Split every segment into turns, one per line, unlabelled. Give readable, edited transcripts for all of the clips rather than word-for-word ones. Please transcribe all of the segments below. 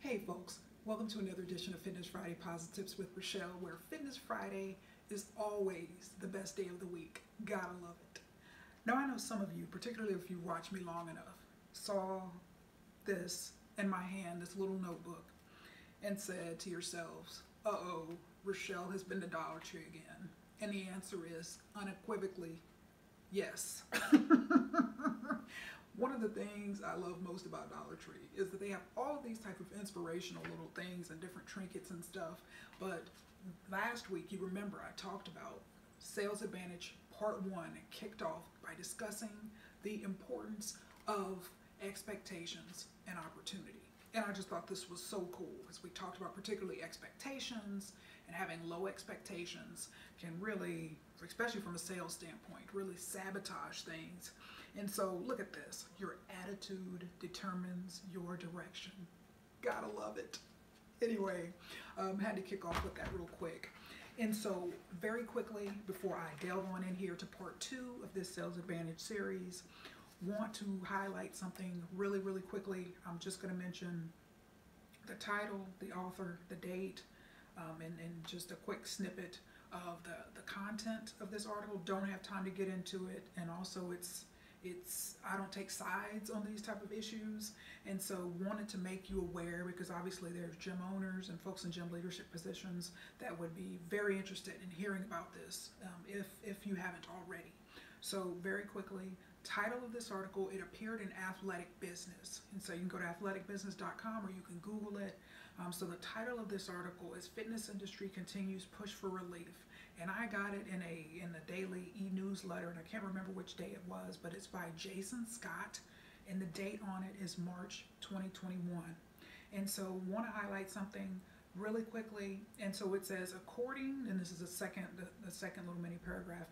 Hey folks, welcome to another edition of Fitness Friday Posi-TIPS with Rachelle, where Fitness Friday is always the best day of the week. Gotta love it. Now I know some of you, particularly if you watch me long enough, saw this in my hand, this little notebook, and said to yourselves, uh-oh, Rachelle has been to Dollar Tree again. And the answer is unequivocally, yes. One of the things I love most about Dollar Tree is that they have all of these type of inspirational little things and different trinkets and stuff. But last week, you remember I talked about Sales Advantage Part 1 and kicked off by discussing the importance of expectations and opportunity. And I just thought this was so cool because we talked about particularly expectations and having low expectations can really, especially from a sales standpoint, really sabotage things. And so look at this. Your attitude determines your direction. Gotta love it. Anyway, had to kick off with that real quick. And so very quickly, before I delve on in here to part 2 of this Sales Advantage series, want to highlight something really quickly. I'm just going to mention the title, the author, the date, and just a quick snippet of the content of this article. Don't have time to get into it, and also it's I don't take sides on these type of issues, and so wanted to make you aware because obviously there's gym owners and folks in gym leadership positions that would be very interested in hearing about this if you haven't already. So very quickly, title of this article, it appeared in Athletic Business, and so you can go to athleticbusiness.com or you can Google it. So the title of this article is Fitness Industry Continues Push for Relief. And I got it in the daily e-newsletter, and I can't remember which day it was, but it's by Jason Scott, and the date on it is March 2021. And so want to highlight something really quickly. And so it says, according, and this is the second little mini paragraph,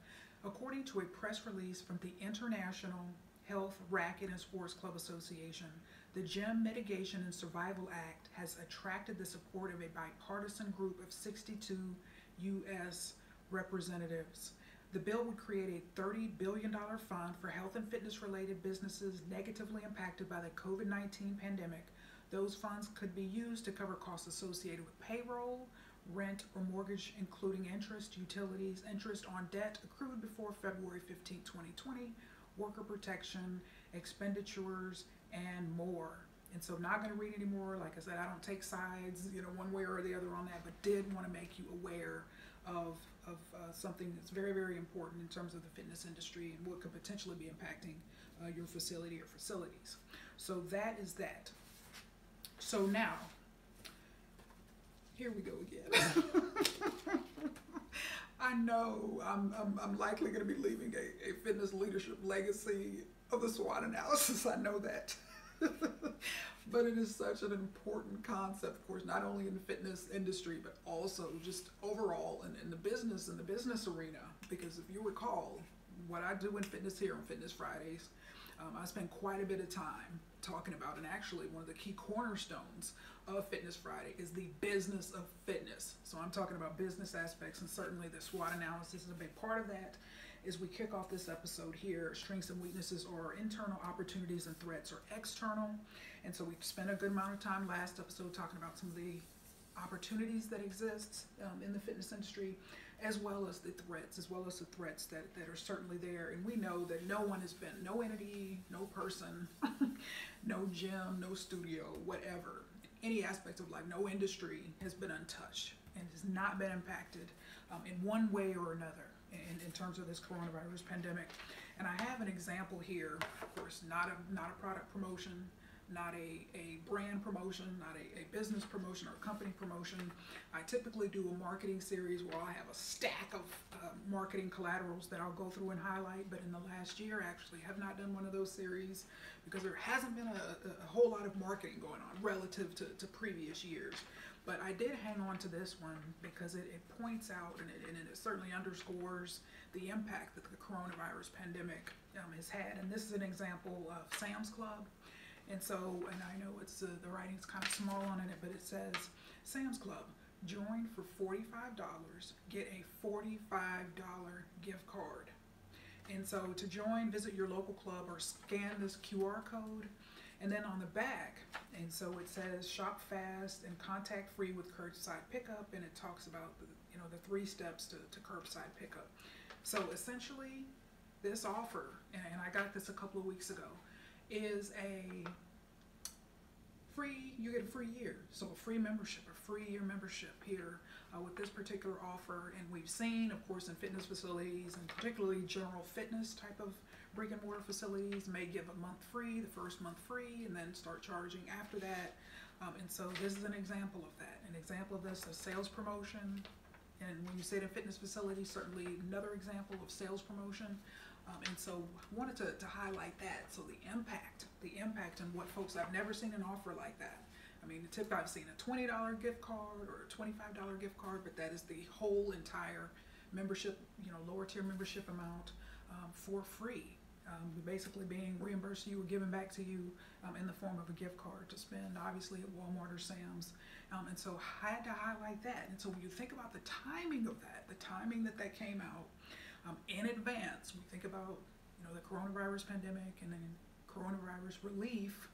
according to a press release from the International Health, Racket, and Sports Club Association, the Gym Mitigation and Survival Act has attracted the support of a bipartisan group of 62 U.S. representatives. The bill would create a $30 billion fund for health and fitness related businesses negatively impacted by the COVID-19 pandemic. Those funds could be used to cover costs associated with payroll, rent, or mortgage, including interest, utilities, interest on debt accrued before February 15, 2020, worker protection, expenditures, and more. And so not going to read anymore. Like I said, I don't take sides, one way or the other on that, but did want to make you aware of something that's very important in terms of the fitness industry and what could potentially be impacting your facility or facilities. So that is that. So now, here we go again. I know I'm likely going to be leaving a fitness leadership legacy of the SWOT analysis. I know that. But it is such an important concept, of course, not only in the fitness industry, but also just overall in the business arena. Because if you recall, what I do in fitness here on Fitness Fridays, I spend quite a bit of time talking about, and actually one of the key cornerstones of Fitness Friday is the business of fitness. So I'm talking about business aspects, and certainly the SWOT analysis is a big part of that. As we kick off this episode here, strengths and weaknesses are internal, opportunities and threats are external. And so we spent a good amount of time last episode talking about some of the opportunities that exist in the fitness industry, as well as the threats, that are certainly there. And we know that no entity, no person, no gym, no studio, whatever, any aspect of life, no industry has been untouched and has not been impacted in one way or another in terms of this coronavirus pandemic. And I have an example here, of course, not a product promotion, not a brand promotion, not a business promotion or a company promotion. I typically do a marketing series where I have a stack of marketing collaterals that I'll go through and highlight, but in the last year actually have not done one of those series because there hasn't been a whole lot of marketing going on relative to previous years. But I did hang on to this one because it points out and it certainly underscores the impact that the coronavirus pandemic has had. And this is an example of Sam's Club. And so, and I know it's the writing's kind of small on it, but it says, Sam's Club, join for $45, get a $45 gift card. And so to join, visit your local club or scan this QR code And then on the back, and so it says shop fast and contact free with curbside pickup, and it talks about the 3 steps to curbside pickup. So essentially, this offer, and I got this a couple of weeks ago, is you get a free year. So a free membership, a free year membership here with this particular offer. And we've seen, of course, in fitness facilities, and particularly general fitness type of brick and mortar facilities, may give a month free, the first month free, and then start charging after that. And so this is an example of that. An example of this, a sales promotion. And when you say it in fitness facilities, certainly another example of sales promotion. And so I wanted to highlight that. So the impact and what folks, I've never seen an offer like that. I mean, the tip, I've seen a $20 gift card or a $25 gift card, but that is the whole entire membership, lower tier membership amount for free. Basically being reimbursed to you or given back to you in the form of a gift card to spend, obviously, at Walmart or Sam's. And so I had to highlight that. And so when you think about the timing of that, the timing that came out in advance, we think about the coronavirus pandemic and then coronavirus relief,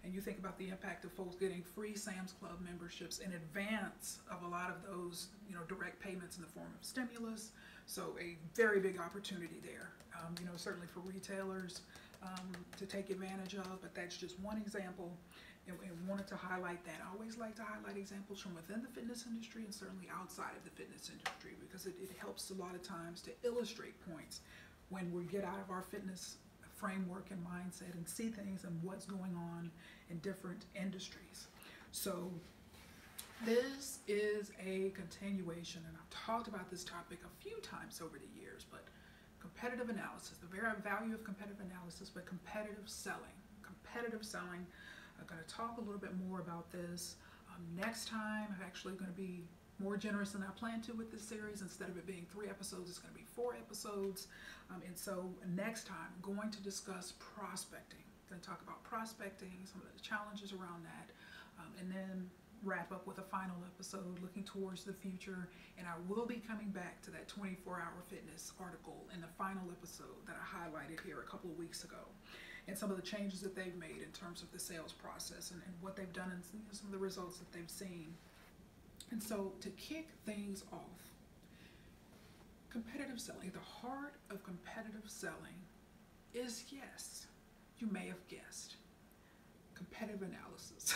and you think about the impact of folks getting free Sam's Club memberships in advance of a lot of those direct payments in the form of stimulus. So a very big opportunity there, certainly for retailers to take advantage of, but that's just one example, and wanted to highlight that. I always like to highlight examples from within the fitness industry and certainly outside of the fitness industry, because it helps a lot of times to illustrate points when we get out of our fitness framework and mindset and see things and what's going on in different industries. So this is a continuation, and I've talked about this topic a few times over the years, but competitive analysis, the very value of competitive analysis, but competitive selling. I'm going to talk a little bit more about this next time. I'm actually going to be more generous than I planned to with this series. Instead of it being 3 episodes, it's going to be 4 episodes. And so next time, I'm going to discuss prospecting. I'm going to talk about prospecting, some of the challenges around that, and then wrap up with a final episode looking towards the future. And I will be coming back to that 24-hour fitness article in the final episode that I highlighted here a couple of weeks ago, and some of the changes that they've made in terms of the sales process and what they've done and some of the results that they've seen. And so to kick things off, competitive selling, the heart of competitive selling is, yes, you may have guessed, competitive analysis.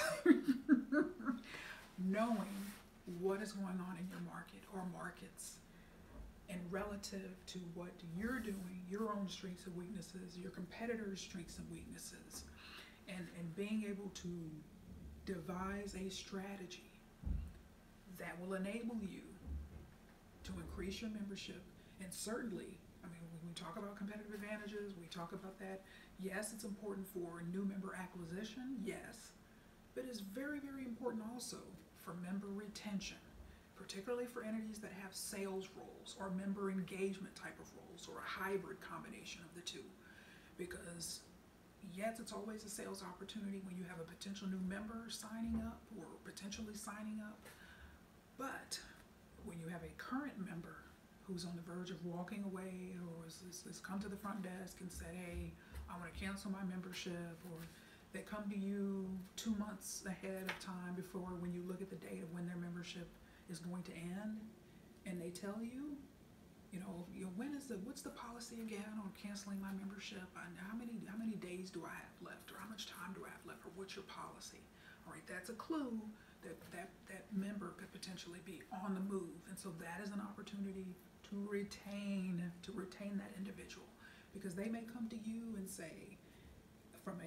Knowing what is going on in your market or markets, and relative to what you're doing, your own strengths and weaknesses, your competitors' strengths and weaknesses, and being able to devise a strategy that will enable you to increase your membership. And certainly, I mean, when we talk about competitive advantages, we talk about that. Yes, it's important for new member acquisition, yes, but it's very, very important also for member retention, particularly for entities that have sales roles or member engagement type of roles or a hybrid combination of the two. Because yes, it's always a sales opportunity when you have a potential new member signing up or potentially signing up, but when you have a current member who's on the verge of walking away or has come to the front desk and said, hey, I want to cancel my membership, or they come to you 2 months ahead of time before when you look at the date of when their membership is going to end, and they tell you, what's the policy again on canceling my membership? And how many days do I have left, or how much time do I have left, or what's your policy? All right, that's a clue that member could potentially be on the move, and so that is an opportunity to retain that individual, because they may come to you and say, from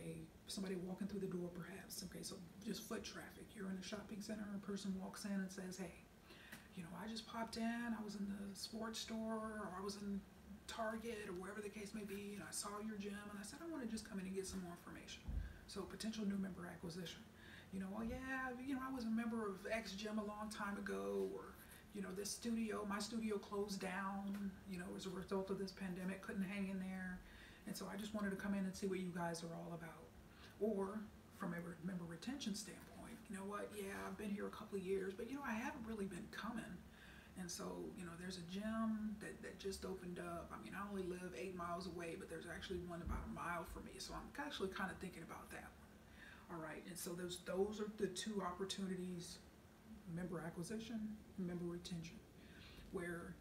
somebody walking through the door perhaps, okay, so just foot traffic, you're in a shopping center, a person walks in and says, hey, I just popped in, I was in the sports store, or I was in Target, or wherever the case may be, and I saw your gym, and I said, I want to just come in and get some more information. So potential new member acquisition. I was a member of X gym a long time ago, or my studio closed down, as a result of this pandemic, couldn't hang in there. And so I just wanted to come in and see what you guys are all about. Or from a member retention standpoint, I've been here a couple of years, but I haven't really been coming. And so, there's a gym that just opened up. I mean, I only live 8 miles away, but there's actually one about a mile from me. So I'm actually kind of thinking about that one. All right, and so those are the two opportunities: member acquisition, member retention, where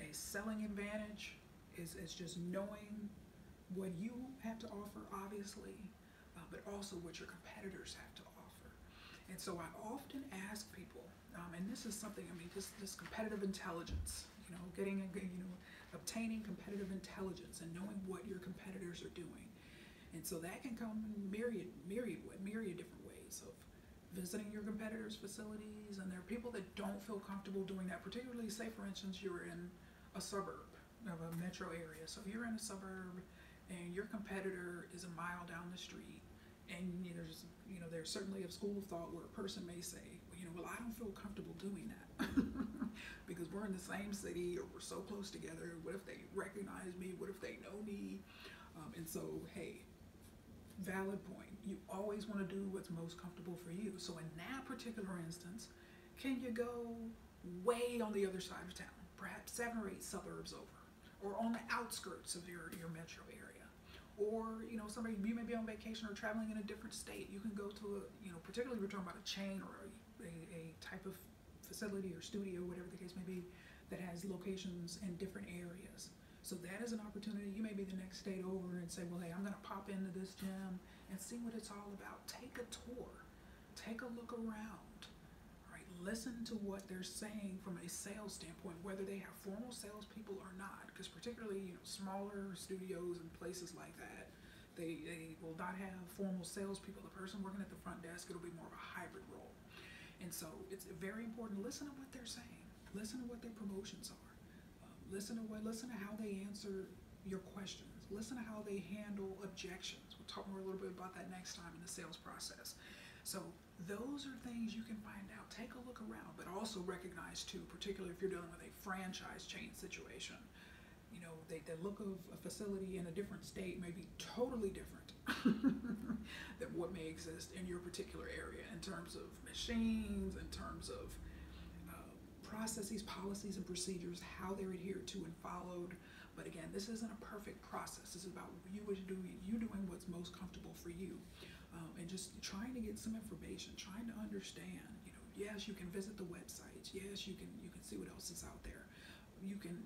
a selling advantage is just knowing what you have to offer, obviously, but also what your competitors have to offer. And so I often ask people, and this is something, I mean, this competitive intelligence, obtaining competitive intelligence and knowing what your competitors are doing. And so that can come in myriad different ways of visiting your competitors' facilities. And there are people that don't feel comfortable doing that, particularly, say for instance, you're in a suburb of a metro area. So you're in a suburb and your competitor is a mile down the street, and there's certainly a school of thought where a person may say, well, I don't feel comfortable doing that because we're in the same city or we're so close together. What if they recognize me? What if they know me? And so, hey, valid point. You always want to do what's most comfortable for you. So in that particular instance, can you go way on the other side of town, perhaps 7 or 8 suburbs over, or on the outskirts of your metro area? Or, you may be on vacation or traveling in a different state. You can go to particularly we're talking about a chain or a type of facility or studio, whatever the case may be, that has locations in different areas. So that is an opportunity. You may be the next state over and say, well, hey, I'm going to pop into this gym and see what it's all about. Take a tour. Take a look around. Right? Listen to what they're saying from a sales standpoint, whether they have formal salespeople or not. Because particularly, smaller studios and places like that, they will not have formal salespeople. The person working at the front desk, it'll be more of a hybrid role. And so it's very important to listen to what they're saying. Listen to what their promotions are. Listen to how they answer your questions. Listen to how they handle objections. We'll talk more a little bit about that next time in the sales process. So those are things you can find out. Take a look around, but also recognize too, particularly if you're dealing with a franchise chain situation, the look of a facility in a different state may be totally different than what may exist in your particular area in terms of machines, in terms of processes, policies, and procedures, how they're adhered to and followed. But again, this isn't a perfect process. This is about you doing what's most comfortable for you, and just trying to get some information, trying to understand. Yes, you can visit the websites. Yes, you can see what else is out there. You can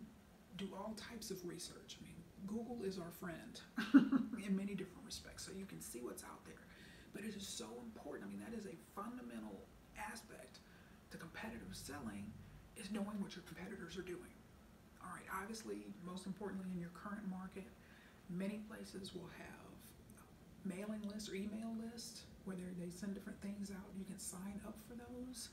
do all types of research. I mean, Google is our friend in many different respects, so you can see what's out there. But it is so important. I mean, that is a fundamental aspect to competitive selling, is knowing what your competitors are doing. All right, obviously, most importantly in your current market, many places will have mailing lists or email lists where they send different things out. You can sign up for those.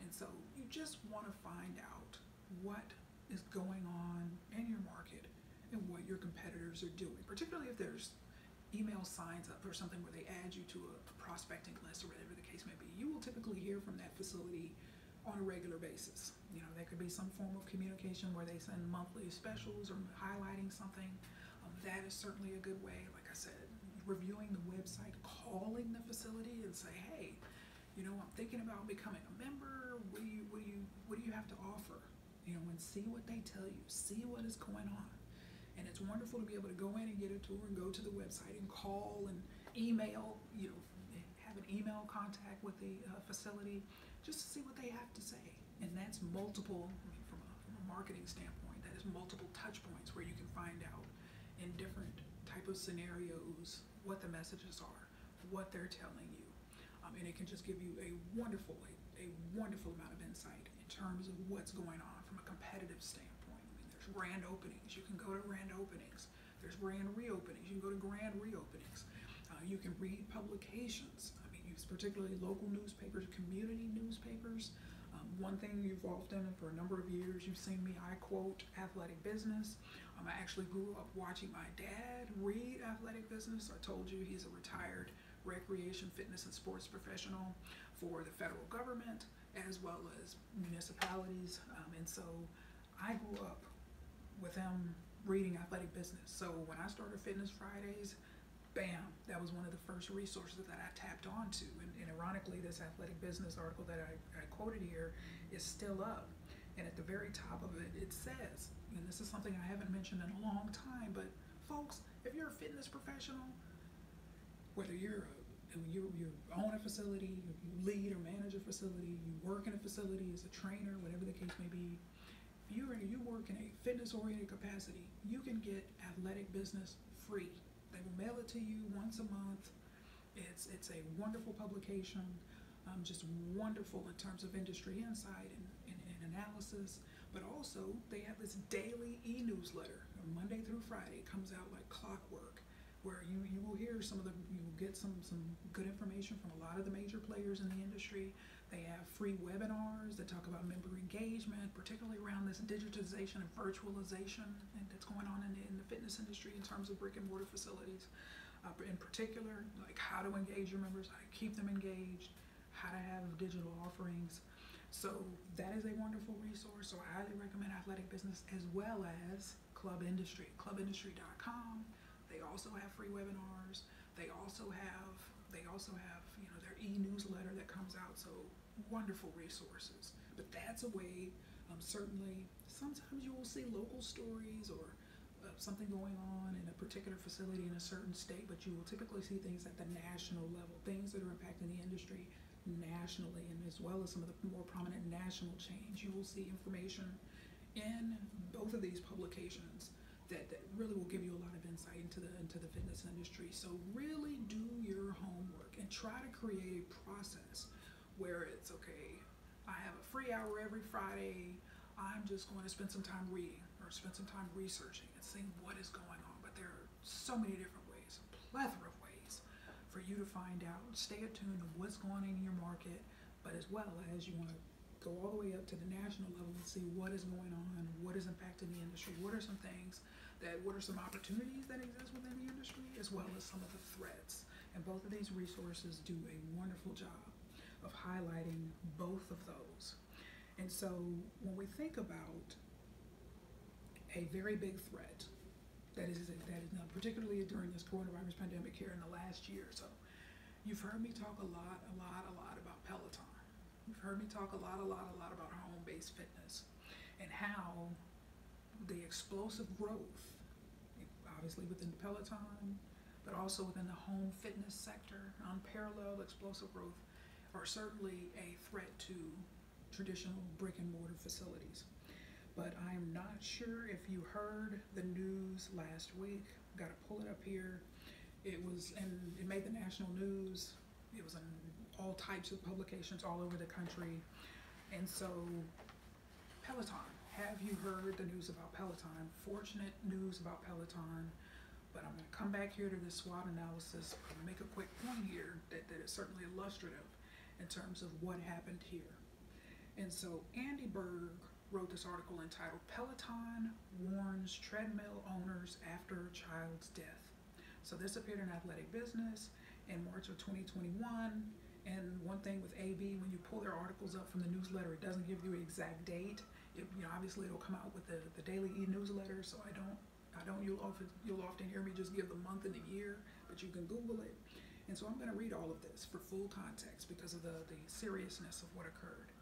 And so you just want to find out what is going on in your market and what your competitors are doing, particularly if there's email signs up or something where they add you to a prospecting list or whatever the case may be. You will typically hear from that facility on a regular basis. There could be some form of communication where they send monthly specials or highlighting something. That is certainly a good way. Like I said, reviewing the website, calling the facility and say, hey, I'm thinking about becoming a member. What do you have to offer? And see what they tell you. See what is going on. And it's wonderful to be able to go in and get a tour and go to the website and call and email, have an email contact with the facility just to see what they have to say. And that's multiple, from a marketing standpoint, that is multiple touch points where you can find out in different type of scenarios what the messages are, what they're telling you. And it can just give you a wonderful amount of insight in terms of what's going on from a competitive standpoint. I mean, there's grand openings. You can go to grand openings. There's grand reopenings. You can go to grand reopenings. You can read publications. I mean, particularly local newspapers, community newspapers. One thing you've often, for a number of years, you've seen me, I quote Athletic Business. I actually grew up watching my dad read Athletic Business. I told you he's a retired recreation, fitness, and sports professional for the federal government as well as municipalities. And so I grew up with him reading Athletic Business. So when I started Fitness Fridays, bam, that was one of the first resources that I tapped onto. And ironically, this Athletic Business article that I quoted here is still up. And at the very top of it, it says, and this is something I haven't mentioned in a long time, but folks, if you're a fitness professional, whether you're you own a facility, you lead or manage a facility, you work in a facility as a trainer, whatever the case may be. If you work in a fitness-oriented capacity, you can get Athletic Business free. They will mail it to you once a month. It's a wonderful publication, just wonderful in terms of industry insight and analysis. But also, they have this daily e-newsletter, Monday through Friday. It comes out like clockwork, where you will hear you will get some good information from a lot of the major players in the industry. They have free webinars that talk about member engagement, particularly around this digitization and virtualization that's going on in the fitness industry in terms of brick and mortar facilities. In particular, like how to engage your members, how to keep them engaged, how to have digital offerings. So that is a wonderful resource. So I highly recommend Athletic Business, as well as Club Industry, clubindustry.com. They also have free webinars. They also have their e-newsletter that comes out. So wonderful resources. But that's a way. Certainly, sometimes you will see local stories or something going on in a particular facility in a certain state, but you will typically see things at the national level, things that are impacting the industry nationally, and as well as some of the more prominent national chains. You will see information in both of these publications that really will give you a lot of insight into the fitness industry. So really do your homework and try to create a process where it's okay, I have a free hour every Friday, I'm just going to spend some time reading or spend some time researching and seeing what is going on. But there are so many different ways, a plethora of ways for you to find out, stay attuned to what's going on in your market, but as well as you want to go all the way up to the national level and see what is going on, what is impacting the industry, what are some opportunities that exist within the industry, as well as some of the threats. And both of these resources do a wonderful job of highlighting both of those. And so when we think about a very big threat that is now, particularly during this coronavirus pandemic here in the last year or so, you've heard me talk a lot about Peloton. You've heard me talk a lot about home-based fitness and how the explosive growth, obviously within Peloton, but also within the home fitness sector, unparalleled explosive growth, are certainly a threat to traditional brick and mortar facilities. But I'm not sure if you heard the news last week. Got to pull it up here. It made the national news. It was in all types of publications all over the country. And so Peloton, have you heard the news about Peloton? Fortunate news about Peloton. But I'm going to come back here to this SWOT analysis and make a quick point here that is certainly illustrative in terms of what happened here. And so Andy Berg wrote this article entitled "Peloton Warns Treadmill Owners After Child's Death." So this appeared in Athletic Business in March of 2021. And one thing with AB, when you pull their articles up from the newsletter, it doesn't give you an exact date. Obviously it'll come out with the daily e-newsletter, so you'll often hear me just give the month and the year, but you can Google it. And so I'm going to read all of this for full context because of the seriousness of what occurred.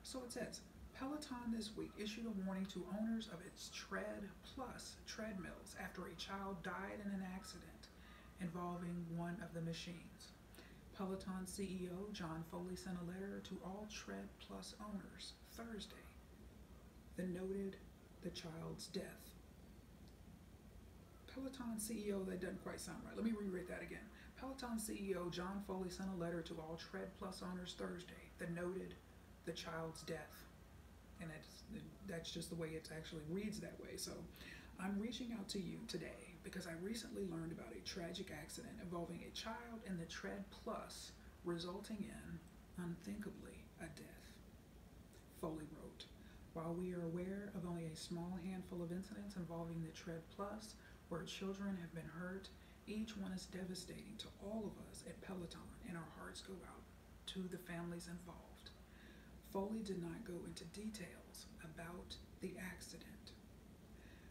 So it says, Peloton this week issued a warning to owners of its Tread Plus treadmills after a child died in an accident involving one of the machines. Peloton CEO John Foley sent a letter to all Tread Plus owners Thursday that noted the child's death. Peloton CEO, that doesn't quite sound right. Let me reread that again. Peloton CEO John Foley sent a letter to all Tread Plus owners Thursday that noted the child's death. And that's just the way it actually reads that way. So I'm reaching out to you today because I recently learned about a tragic accident involving a child in the Tread Plus, resulting in, unthinkably, a death. Foley wrote, "While we are aware of only a small handful of incidents involving the Tread Plus where children have been hurt, each one is devastating to all of us at Peloton, and our hearts go out to the families involved." Foley did not go into details about the accident.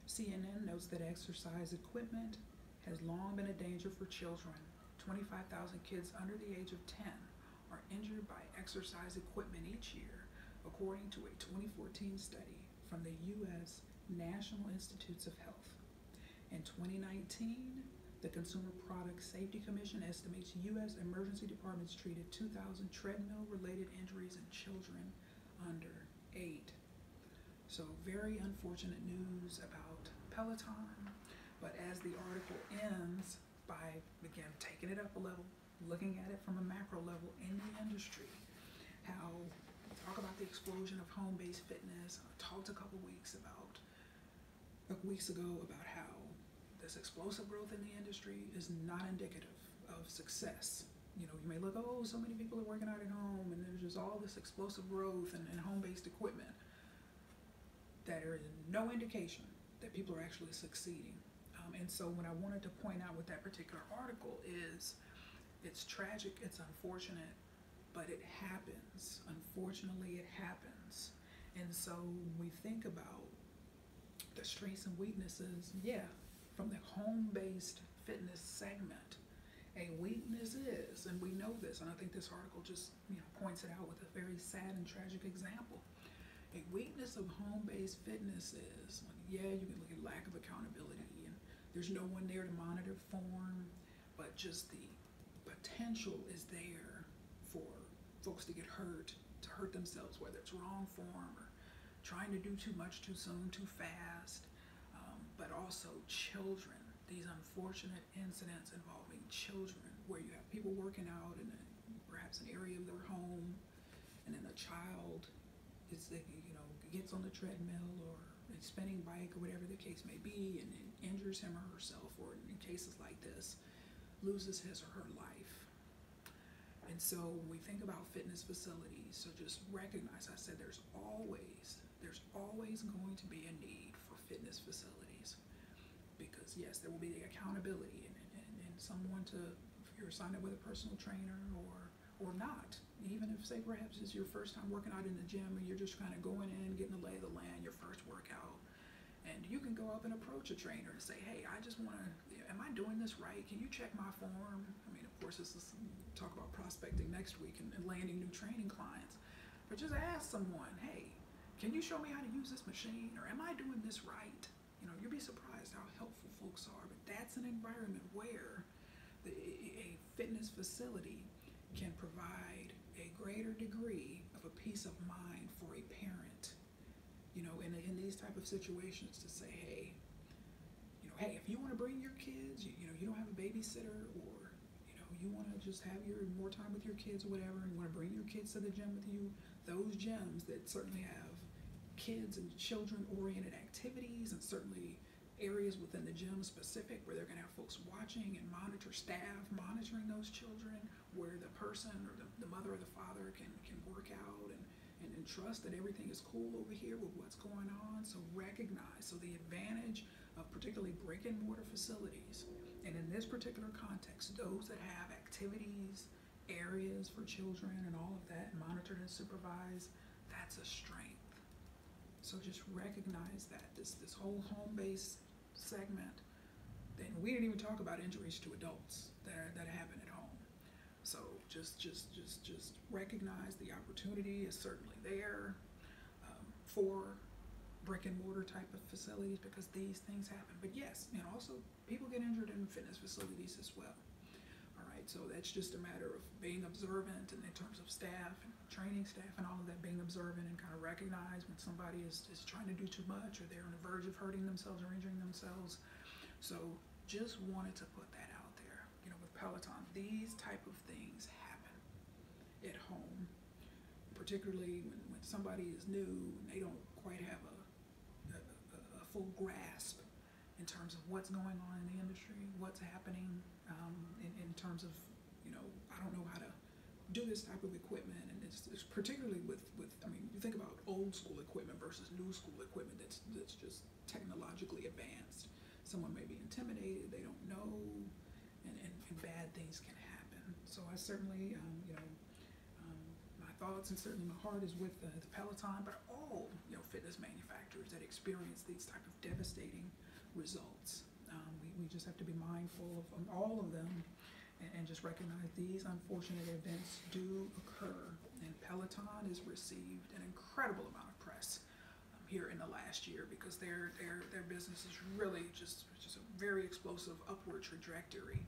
CNN notes that exercise equipment has long been a danger for children. 25,000 kids under the age of 10 are injured by exercise equipment each year, according to a 2014 study from the U.S. National Institutes of Health. In 2019, The Consumer Product Safety Commission estimates U.S. emergency departments treated 2,000 treadmill-related injuries in children under 8. So very unfortunate news about Peloton, but as the article ends by, again, taking it up a level, looking at it from a macro level in the industry, how talk about the explosion of home-based fitness. I talked a couple weeks ago about how this explosive growth in the industry is not indicative of success. You know, you may look, oh, so many people are working out at home and there's just all this explosive growth and home-based equipment. There is no indication that people are actually succeeding. And so what I wanted to point out with that particular article is it's tragic, it's unfortunate, but it happens. Unfortunately, it happens. And so we think about the strengths and weaknesses, from the home-based fitness segment. A weakness is, and we know this, and I think this article just points it out with a very sad and tragic example. A weakness of home-based fitness is, you can look at lack of accountability, and there's no one there to monitor form, but just the potential is there for folks to get hurt, to hurt themselves, whether it's wrong form or trying to do too much too soon, too fast, but also children. These unfortunate incidents involving children where you have people working out in perhaps an area of their home, and then a child gets on the treadmill or a spinning bike or whatever the case may be, and injures him or herself, or in cases like this, loses his or her life. And so when we think about fitness facilities, so just recognize, I said there's always going to be a need for fitness facilities, because yes, there will be the accountability and someone if you're signed up with a personal trainer or not, even if, say, perhaps it's your first time working out in the gym and you're just kind of going in, getting the lay of the land, your first workout, and you can go up and approach a trainer and say, hey, I just want to, am I doing this right? Can you check my form? I mean, of course, this is talk about prospecting next week and landing new training clients, but just ask someone, hey, can you show me how to use this machine, or am I doing this right? You'll be surprised how helpful folks are, but that's an environment where a fitness facility can provide a greater degree of a peace of mind for a parent, in these type of situations, to say, hey, hey, if you want to bring your kids, you don't have a babysitter, or you want to just have more time with your kids or whatever, and you want to bring your kids to the gym with you, those gyms that certainly have kids and children-oriented activities, and certainly areas within the gym specific where they're going to have folks watching and staff monitoring those children, where the person or the mother or the father can work out and trust that everything is cool over here with what's going on. So recognize, the advantage of particularly brick and mortar facilities, and in this particular context, those that have activities, areas for children and all of that, monitored and supervised, that's a strength. So just recognize that this whole home-based segment, then we didn't even talk about injuries to adults that happen at home. So just recognize the opportunity is certainly there for brick and mortar type of facilities, because these things happen. But yes, also people get injured in fitness facilities as well. All right, so that's just a matter of being observant, and in terms of staff and training staff and all of that, being observant and kind of recognize when somebody is trying to do too much, or they're on the verge of hurting themselves or injuring themselves. So just wanted to put that out there. With Peloton, these type of things happen at home, particularly when somebody is new and they don't quite have a full grasp in terms of what's going on in the industry, what's happening in terms of, I don't know how to do this type of equipment. And it's particularly with you think about old school equipment versus new school equipment that's just technologically advanced. Someone may be intimidated, they don't know, and bad things can happen. So I certainly, my thoughts and certainly my heart is with the Peloton, but all fitness manufacturers that experience these type of devastating results. We just have to be mindful of all of them, and just recognize these unfortunate events do occur. And Peloton has received an incredible amount of press here in the last year because their business is really just a very explosive upward trajectory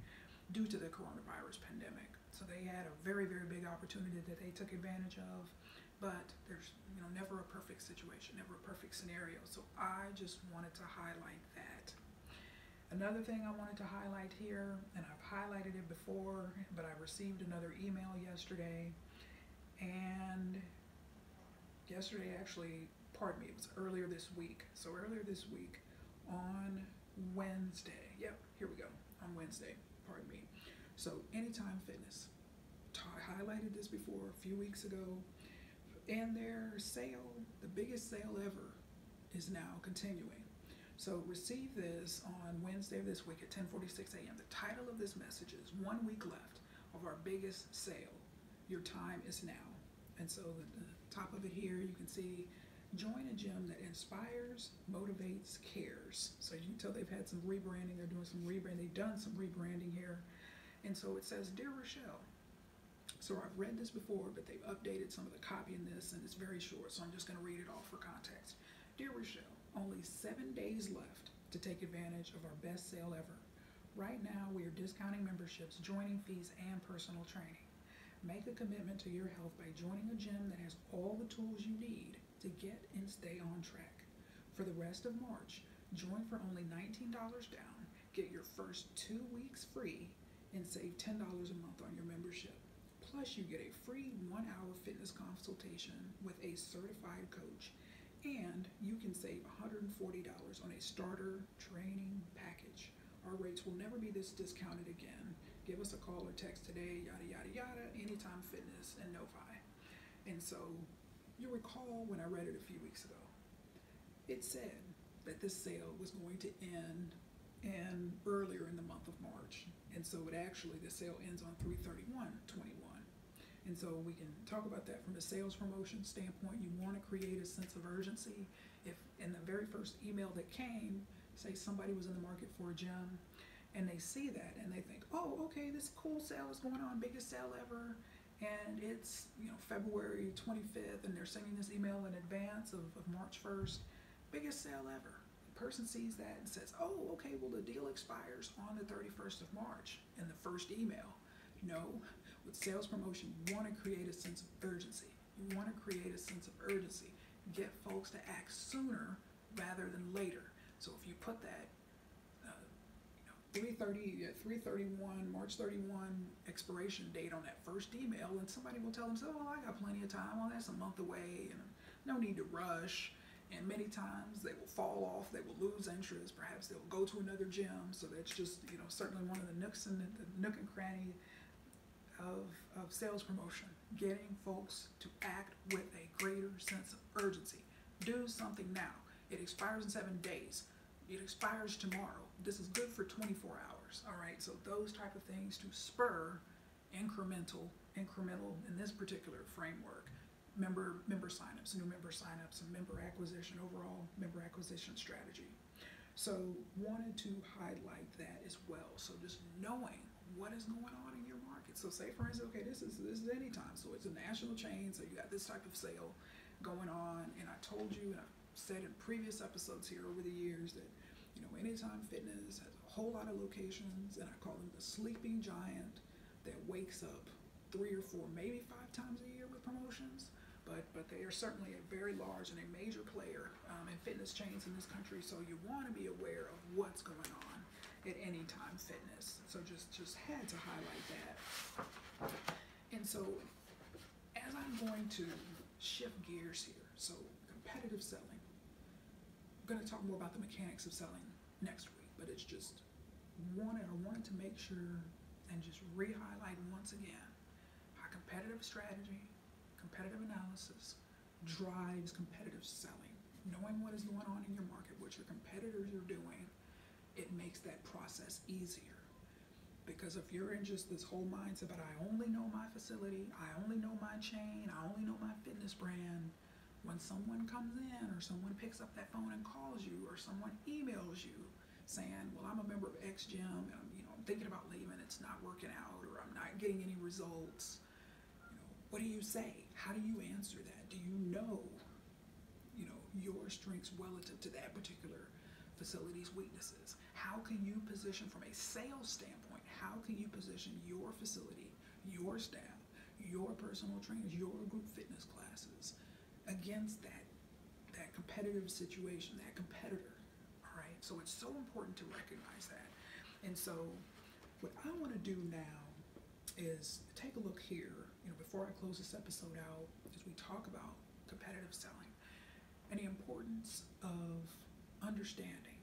due to the coronavirus pandemic. So they had a very, very big opportunity that they took advantage of, but there's never a perfect situation, never a perfect scenario. So I just wanted to highlight that. Another thing I wanted to highlight here, and I've highlighted it before, but I received another email yesterday, and yesterday actually, pardon me, it was earlier this week. So earlier this week on Wednesday, yep, here we go, on Wednesday, pardon me. So Anytime Fitness, I highlighted this before a few weeks ago, and their sale, the biggest sale ever, is now continuing. So receive this on Wednesday of this week at 10:46 a.m. The title of this message is 1 week left of our biggest sale. Your time is now. And so the top of it here, you can see, join a gym that inspires, motivates, cares. So you can tell they've had some rebranding. They're doing some rebranding. They've done some rebranding here. And so it says, Dear Rachelle. So I've read this before, but they've updated some of the copy in this, and it's very short. So I'm just going to read it off for context. Dear Rachelle, only 7 days left to take advantage of our best sale ever. Right now, we are discounting memberships, joining fees, and personal training. Make a commitment to your health by joining a gym that has all the tools you need to get and stay on track. For the rest of March, join for only $19 down, get your first 2 weeks free, and save $10 a month on your membership. Plus, you get a free 1-hour fitness consultation with a certified coach, and you can save $140 on a starter training package. Our rates will never be this discounted again. Give us a call or text today, yada, yada, yada, Anytime Fitness and Novi. And so you recall when I read it a few weeks ago, it said that this sale was going to end earlier in the month of March. And so the sale ends on 3/31/21. And so we can talk about that from a sales promotion standpoint. You want to create a sense of urgency. If in the very first email that came, say somebody was in the market for a gym, and they see that and they think, oh, okay, this cool sale is going on, biggest sale ever, and it's February 25th, and they're sending this email in advance of March 1st, biggest sale ever. The person sees that and says, oh, okay, well the deal expires on the 31st of March in the first email. No, with sales promotion, you want to create a sense of urgency. You want to create a sense of urgency. Get folks to act sooner rather than later. So if you put that 3/31, March 31 expiration date on that first email, and somebody will tell them, oh, I got plenty of time. Well, that's a month away, and no need to rush. And many times they will fall off, they will lose interest, perhaps they'll go to another gym. So that's just, certainly one of the nooks and the nook and cranny of sales promotion, getting folks to act with a greater sense of urgency. Do something now. It expires in 7 days. It expires tomorrow. This is good for 24 hours. All right. So those type of things to spur incremental in this particular framework, member signups, new member signups, and member acquisition, overall member acquisition strategy. So wanted to highlight that as well. So just knowing what is going on in your market. So say for instance, okay, this is Anytime. So it's a national chain. So you got this type of sale going on. And I told you, and I've said in previous episodes here over the years that, Anytime Fitness has a whole lot of locations, and I call them the sleeping giant that wakes up 3 or 4, maybe 5 times a year with promotions. But they are certainly a very large and a major player in fitness chains in this country. So you want to be aware of what's going on at Anytime Fitness. So just had to highlight that. And so as I'm going to shift gears here, so competitive selling, I'm going to talk more about the mechanics of selling next week, but it's just I wanted to make sure and just re-highlight once again how competitive strategy, competitive analysis drives competitive selling. Knowing what is going on in your market, what your competitors are doing, it makes that process easier. Because if you're in just this whole mindset, but I only know my facility, I only know my chain, I only know my fitness brand, when someone comes in or someone picks up that phone and calls you or someone emails you saying, well, I'm a member of X gym and I'm thinking about leaving, it's not working out, or I'm not getting any results, what do you say? How do you answer that? Do you know your strengths relative to that particular facility's weaknesses? How can you position from a sales standpoint? How can you position your facility, your staff, your personal trainers, your group fitness classes against that competitive situation, that competitor? All right. So it's so important to recognize that. And so what I want to do now is take a look here, before I close this episode out, as we talk about competitive selling and the importance of understanding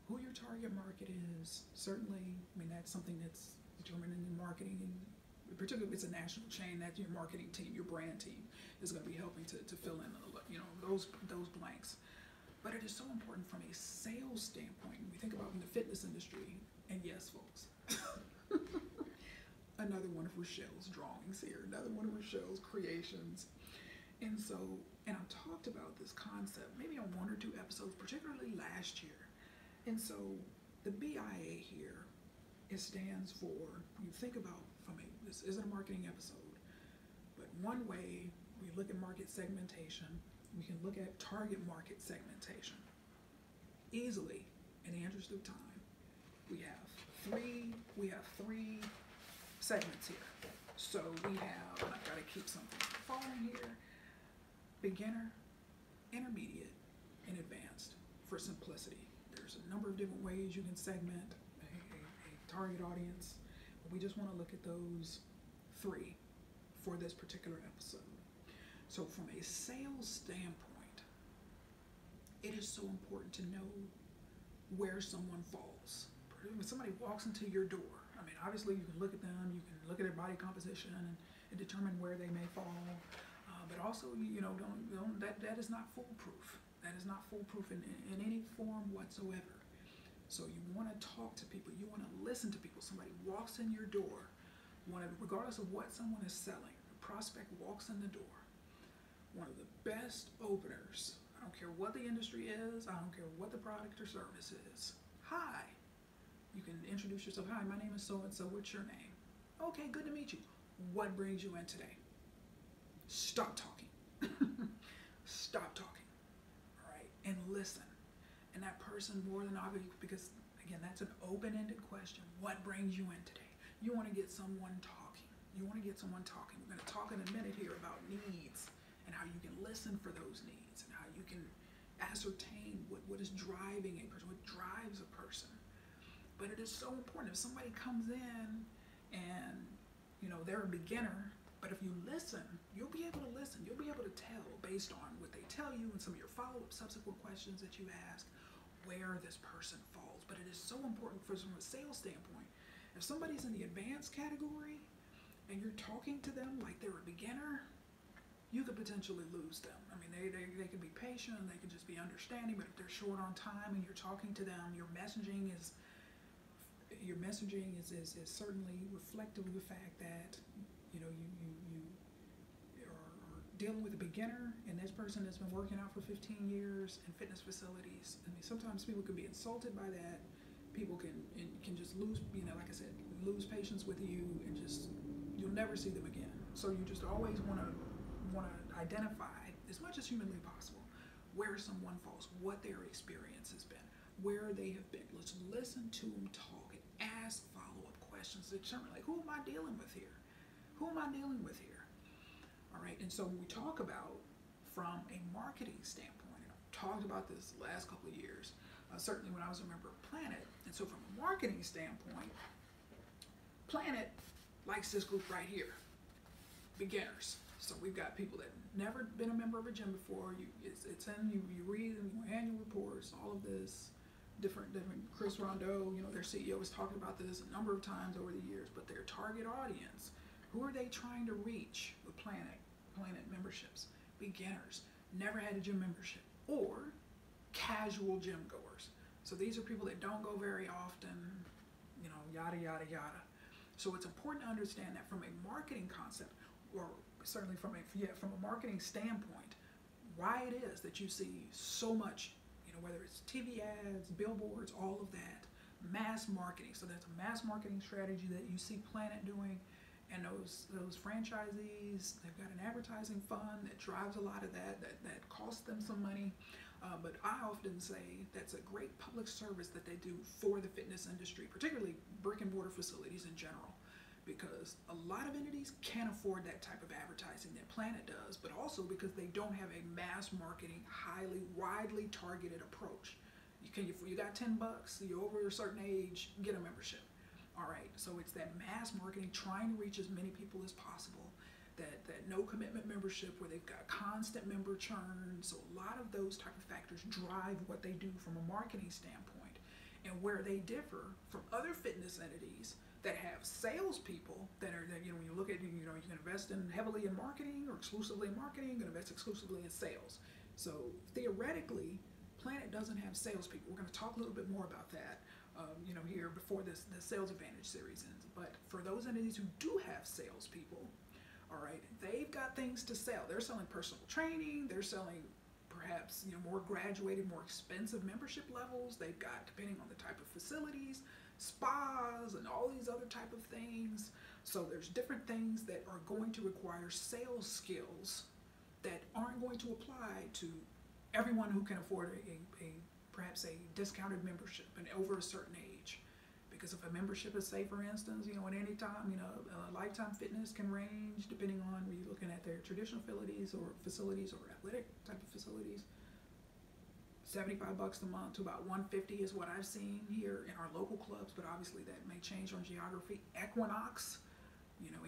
who your target market is. Certainly, that's something that's determined in marketing, and particularly if it's a national chain, that your marketing team, your brand team, is going to be helping to fill in those blanks. But it is so important from a sales standpoint. We think about in the fitness industry, and yes, folks, another one of Rachelle's drawings here, another one of Rachelle's creations. And I've talked about this concept maybe on 1 or 2 episodes, particularly last year. And so the BIA here, it stands for, you think about this isn't a marketing episode, but one way we look at market segmentation, we can look at target market segmentation. Easily, in the interest of time, we have three segments here. So we have, and I've got to keep something following here, beginner, intermediate, and advanced for simplicity. There's a number of different ways you can segment a target audience, but we just want to look at those 3 for this particular episode. So from a sales standpoint, it is so important to know where someone falls. When somebody walks into your door, obviously you can look at them, you can look at their body composition and determine where they may fall. But also, that is not foolproof. That is not foolproof in any form whatsoever. So you want to talk to people. You want to listen to people. Somebody walks in your door, regardless of what someone is selling, a prospect walks in the door. One of the best openers, I don't care what the industry is, I don't care what the product or service is. Hi. You can introduce yourself. Hi, my name is so-and-so. What's your name? Okay, good to meet you. What brings you in today? Stop talking. Stop talking. All right? And listen. And that person, more than obviously, because again, that's an open-ended question. What brings you in today? You want to get someone talking. We're going to talk in a minute here about needs and how you can listen for those needs and how you can ascertain what is driving a person, what drives a person. But it is so important. If somebody comes in and, they're a beginner, but if you listen, you'll be able to listen. You'll be able to tell based on what they tell you and some of your follow-up subsequent questions that you ask where this person falls. But it is so important from a sales standpoint. If somebody's in the advanced category and you're talking to them like they're a beginner, you could potentially lose them. They can be patient, they can just be understanding, but if they're short on time and you're talking to them, your messaging is certainly reflective of the fact that you are dealing with a beginner, and this person has been working out for 15 years in fitness facilities. Sometimes people can be insulted by that. People can just lose, like I said, lose patience with you, and just you'll never see them again. So you just always want to identify as much as humanly possible where someone falls, what their experience has been, where they have been. Let's listen to them talk and ask follow-up questions to determine, who am I dealing with here? Who am I dealing with here? All right, and so when we talk about from a marketing standpoint, and I've talked about this the last couple of years, certainly when I was a member of Planet, and so from a marketing standpoint, Planet likes this group right here, beginners. So we've got people that never been a member of a gym before. You read annual reports, all of this, different. Chris Rondeau, their CEO, has talked about this a number of times over the years. But their target audience, who are they trying to reach with Planet memberships? Beginners, never had a gym membership, or casual gym goers. So these are people that don't go very often, yada yada yada. So it's important to understand that from a marketing concept, or certainly from a marketing standpoint, why it is that you see so much, whether it's TV ads, billboards, all of that, mass marketing. So that's a mass marketing strategy that you see Planet doing, And those franchisees, they've got an advertising fund that drives a lot of that costs them some money. But I often say that's a great public service that they do for the fitness industry, particularly brick and mortar facilities in general, because a lot of entities can't afford that type of advertising that Planet does, but also because they don't have a mass marketing, widely targeted approach. You got $10, you're over a certain age, get a membership. All right, so it's that mass marketing, trying to reach as many people as possible, that no commitment membership where they've got constant member churn. So a lot of those type of factors drive what they do from a marketing standpoint. And where they differ from other fitness entities that have salespeople that when you look at, you can invest heavily in marketing or exclusively in marketing, you can invest exclusively in sales. So theoretically, Planet doesn't have salespeople. We're going to talk a little bit more about that, here before the Sales Advantage series ends. But for those entities who do have salespeople, all right, they've got things to sell. They're selling personal training. They're selling perhaps more graduated, more expensive membership levels. They've got, depending on the type of facilities, spas and all these other type of things. So there's different things that are going to require sales skills that aren't going to apply to everyone who can afford perhaps a discounted membership and over a certain age. Because if a membership is, say, for instance, at any time, Lifetime Fitness can range, depending on where you're looking at their traditional facilities or athletic type of facilities, $75 a month to about $150 is what I've seen here in our local clubs, but obviously that may change on geography. Equinox,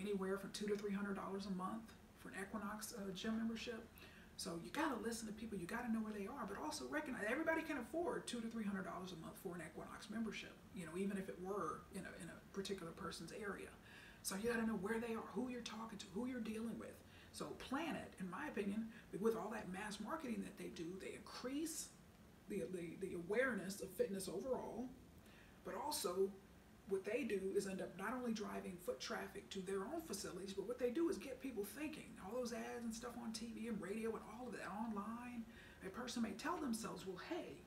anywhere from $200 to $300 a month for an Equinox gym membership. So you got to listen to people, you got to know where they are, but also recognize everybody can afford $200 to $300 a month for an Equinox membership, even if it were in a particular person's area. So you got to know where they are, who you're talking to, who you're dealing with. So Planet, in my opinion, with all that mass marketing that they do, they increase the awareness of fitness overall, but also what they do is end up not only driving foot traffic to their own facilities, but what they do is get people thinking. All those ads and stuff on TV and radio and all of that online, a person may tell themselves, well, hey,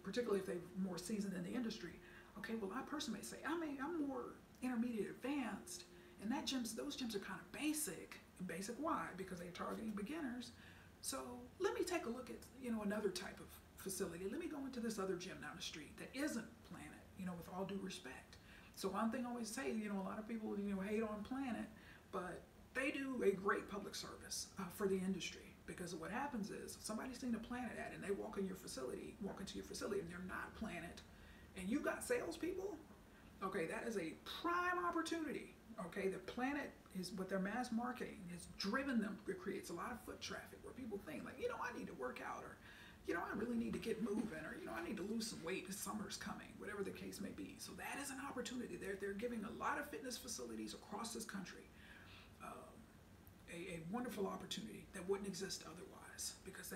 particularly if they're more seasoned in the industry, okay, well, that person may say, I'm more intermediate advanced, and those gyms are kind of basic. And basic why? Because they're targeting beginners. So let me take a look at, another type of facility. Let me go into this other gym down the street that isn't Planet, with all due respect. So one thing I always say, a lot of people, hate on Planet, but they do a great public service for the industry, because what happens is somebody's seen a Planet ad and they walk into your facility and they're not Planet, and you've got salespeople, okay, that is a prime opportunity. Okay, the Planet is, with their mass marketing, has driven them. It creates a lot of foot traffic where people think like, I need to work out, or I really need to get moving, or I need to lose some weight. Summer's coming, whatever the case may be. So that is an opportunity. They're giving a lot of fitness facilities across this country a wonderful opportunity that wouldn't exist otherwise, because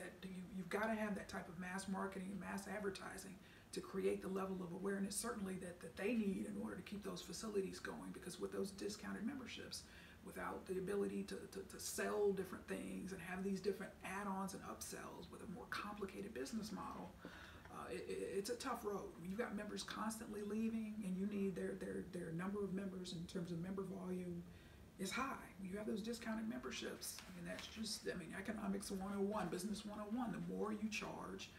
you've got to have that type of mass marketing and mass advertising to create the level of awareness, certainly that they need in order to keep those facilities going. Because with those discounted memberships, without the ability to sell different things and have these different add-ons and upsells with a more complicated business model, it's a tough road. You've got members constantly leaving, and you need their number of members in terms of member volume is high. You have those discounted memberships. That's just, economics 101, business 101. The more you charge,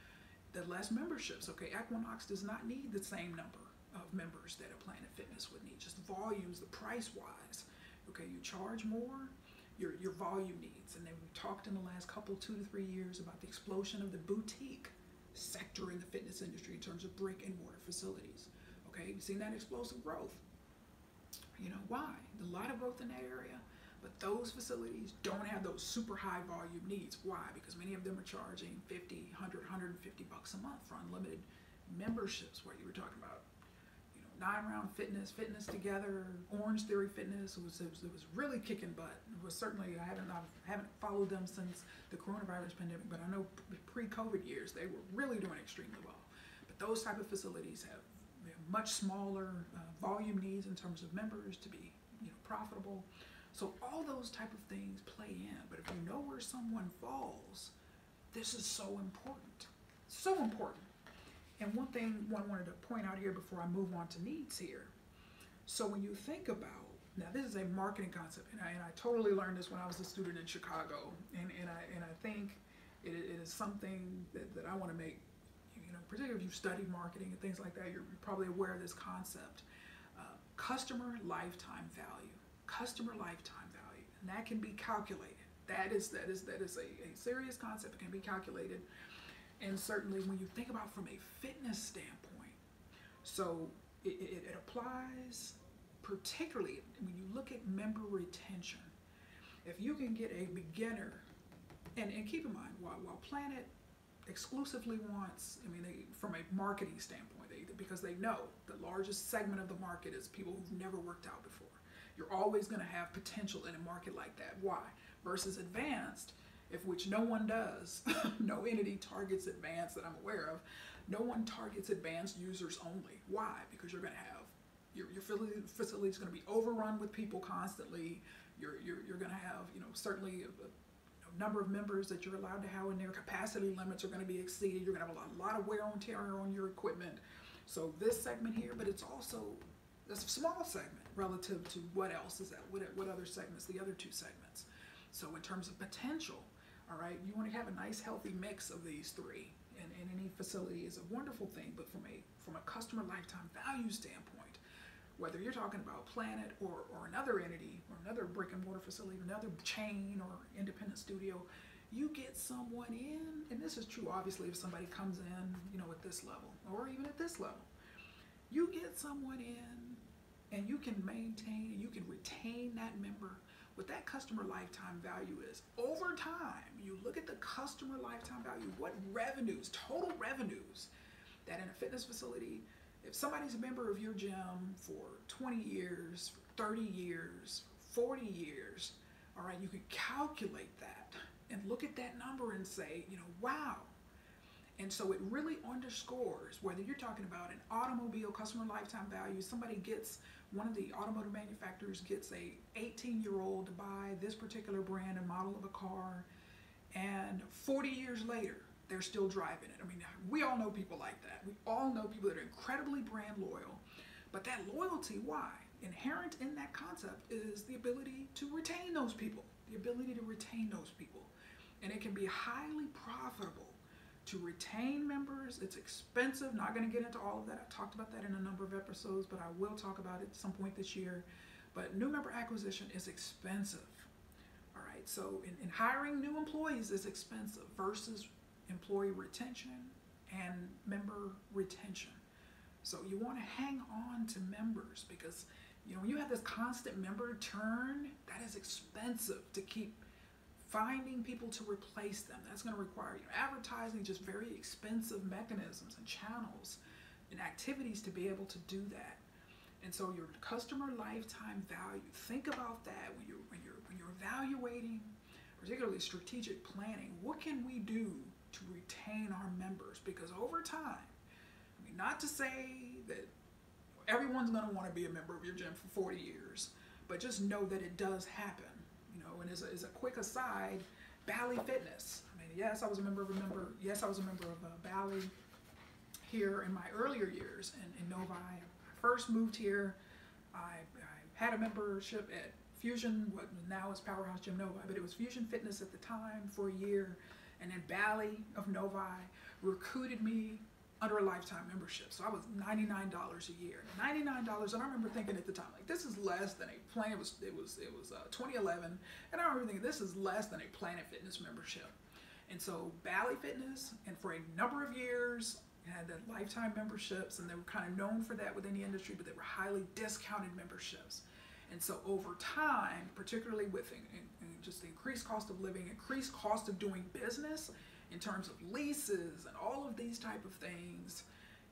the less memberships. Okay, Equinox does not need the same number of members that a Planet Fitness would need, just volumes, the price-wise. Okay, you charge more, your volume needs. And then we talked in the last 2 to 3 years about the explosion of the boutique sector in the fitness industry in terms of brick and mortar facilities. Okay, you've seen that explosive growth. Why? A lot of growth in that area, but those facilities don't have those super high volume needs. Why? Because many of them are charging $50, $100, $150 a month for unlimited memberships, where you were talking about 9 Round Fitness, Fitness Together, Orange Theory Fitness. It was really kicking butt. It was certainly, I haven't followed them since the coronavirus pandemic, but I know pre-COVID years they were really doing extremely well. But those type of facilities have much smaller volume needs in terms of members to be profitable. So all those type of things play in. But if you know where someone falls, this is so important. So important. And one thing I wanted to point out here before I move on to needs here. So when you think about Now this is a marketing concept, and I totally learned this when I was a student in Chicago, and I think it is something that I want to make, particularly if you studied marketing and things like that, you're probably aware of this concept. Customer lifetime value. Customer lifetime value. And that can be calculated. That is a serious concept. It can be calculated. And certainly when you think about from a fitness standpoint, so it applies particularly when you look at member retention. If you can get a beginner, and keep in mind, while Planet exclusively wants, from a marketing standpoint, because they know the largest segment of the market is people who've never worked out before. You're always going to have potential in a market like that. Why? Versus advanced, which no one does. No entity targets advanced that I'm aware of. No one targets advanced users only. Why? Because you're going to have your facility is going to be overrun with people constantly. You're going to have certainly a number of members that you're allowed to have in there. Capacity limits are going to be exceeded. You're going to have a lot of wear and tear on your equipment. So this segment here, but it's also a small segment relative to what else is that? What other segments? The other two segments. So in terms of potential, all right, you want to have a nice healthy mix of these three. And any facility is a wonderful thing, but from a customer lifetime value standpoint, whether you're talking about Planet or another entity or another brick and mortar facility, another chain or independent studio, you get someone in, and this is true obviously if somebody comes in, at this level or even at this level, you get someone in and you can maintain and you can retain that member. What that customer lifetime value is over time, you look at the customer lifetime value, what revenues, total revenues, that in a fitness facility, if somebody's a member of your gym for 20 years, 30 years, 40 years, all right, you can calculate that and look at that number and say, wow. And so it really underscores whether you're talking about an automobile customer lifetime value, one of the automotive manufacturers gets a 18-year-old to buy this particular brand and model of a car, and 40 years later, they're still driving it. We all know people like that. We all know people that are incredibly brand loyal. But that loyalty, why? Inherent in that concept is the ability to retain those people. And it can be highly profitable to retain members. It's expensive. Not going to get into all of that. I talked about that in a number of episodes, but I will talk about it at some point this year. But new member acquisition is expensive. All right. So in hiring new employees is expensive versus employee retention and member retention. So you want to hang on to members because when you have this constant member turn, that is expensive to keep finding people to replace them. That's going to require advertising, just very expensive mechanisms and channels and activities to be able to do that. And so your customer lifetime value, think about that when you're evaluating, particularly strategic planning. What can we do to retain our members? Because over time, not to say that everyone's going to want to be a member of your gym for 40 years, but just know that it does happen. And as a quick aside, Bally Fitness. Yes, I was a member of Bally here in my earlier years in Novi. I first moved here. I had a membership at Fusion, what now is Powerhouse Gym Novi, but it was Fusion Fitness at the time for a year. And then Bally of Novi recruited me under a lifetime membership. So I was $99 a year. $99, and I remember thinking at the time, this is less than a Planet. It was 2011, and I remember thinking this is less than a Planet Fitness membership. And so Bally Fitness, and for a number of years, had that lifetime memberships, and they were kind of known for that within the industry, but they were highly discounted memberships. And so over time, particularly with just the increased cost of living, increased cost of doing business, in terms of leases and all of these type of things,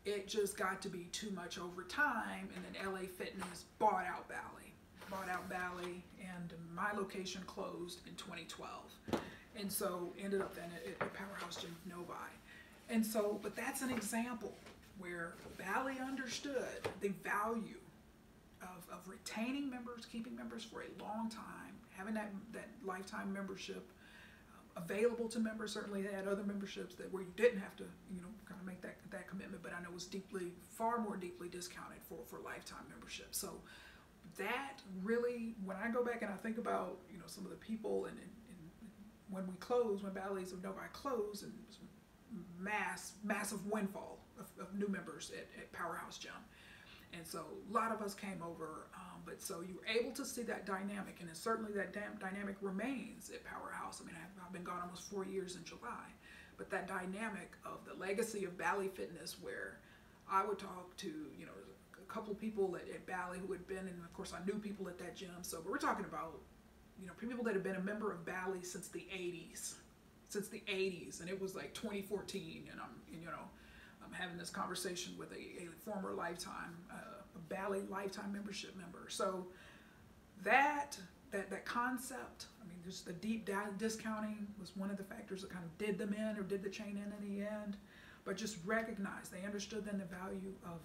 it just got to be too much over time. And then LA Fitness bought out Bally, and my location closed in 2012. And so ended up then at Powerhouse Gym Novi. And so, but that's an example where Bally understood the value of retaining members, keeping members for a long time, having that lifetime membership available to members. Certainly they had other memberships where you didn't have to, kind of make that commitment, but I know it was far more deeply discounted for lifetime membership. So that really, when I go back and I think about, you know, some of the people and when we closed, when Ballets of Novi closed, and massive windfall of new members at Powerhouse Gym. And so a lot of us came over, but so you were able to see that dynamic, and certainly that dynamic remains at Powerhouse. I mean, I've been gone almost 4 years in July, but that dynamic of the legacy of Bally Fitness, where I would talk to, you know, a couple of people at Bally who had been, and of course I knew people at that gym. So, but we're talking about, you know, people that have been a member of Bally since the 80s, and it was like 2014, and I'm having this conversation with a former lifetime, a Bally lifetime membership member. So that concept, I mean, just the deep discounting was one of the factors that kind of did them in, or did the chain in the end. But just recognize, they understood then the value of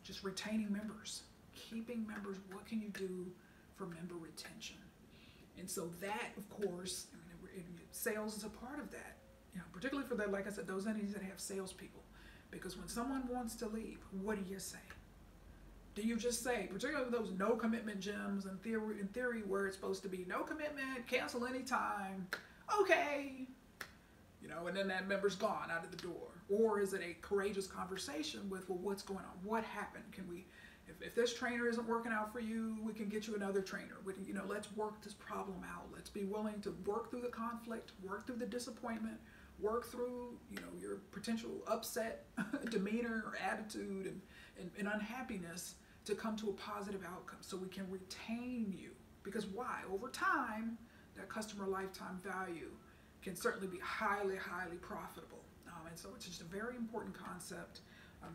just retaining members, keeping members. What can you do for member retention? And so that, of course, I mean, sales is a part of that. You know, particularly for that, like I said, those entities that have salespeople. Because when someone wants to leave, what do you say? Do you just say, particularly those no commitment gyms in theory where it's supposed to be no commitment, cancel anytime, okay, you know, and then that member's gone out of the door? Or is it a courageous conversation with, well, what's going on? What happened? Can we, if this trainer isn't working out for you, we can get you another trainer. We can, you know, let's work this problem out. Let's be willing to work through the conflict, work through the disappointment, work through, you know, your potential upset demeanor or attitude and unhappiness to come to a positive outcome so we can retain you. Because why? Over time, that customer lifetime value can certainly be highly, highly profitable. And so it's just a very important concept.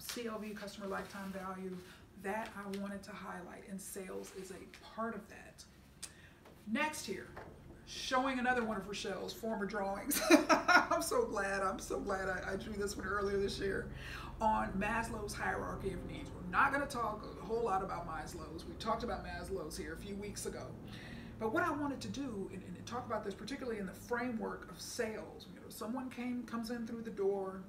CLV, customer lifetime value, that I wanted to highlight, and sales is a part of that. Next here, showing another one of Rachelle's former drawings. I'm so glad I drew this one earlier this year on Maslow's hierarchy of needs. We're not going to talk a whole lot about Maslow's. We talked about Maslow's here a few weeks ago. But what I wanted to do, and talk about this particularly in the framework of sales, you know, someone comes in through the door,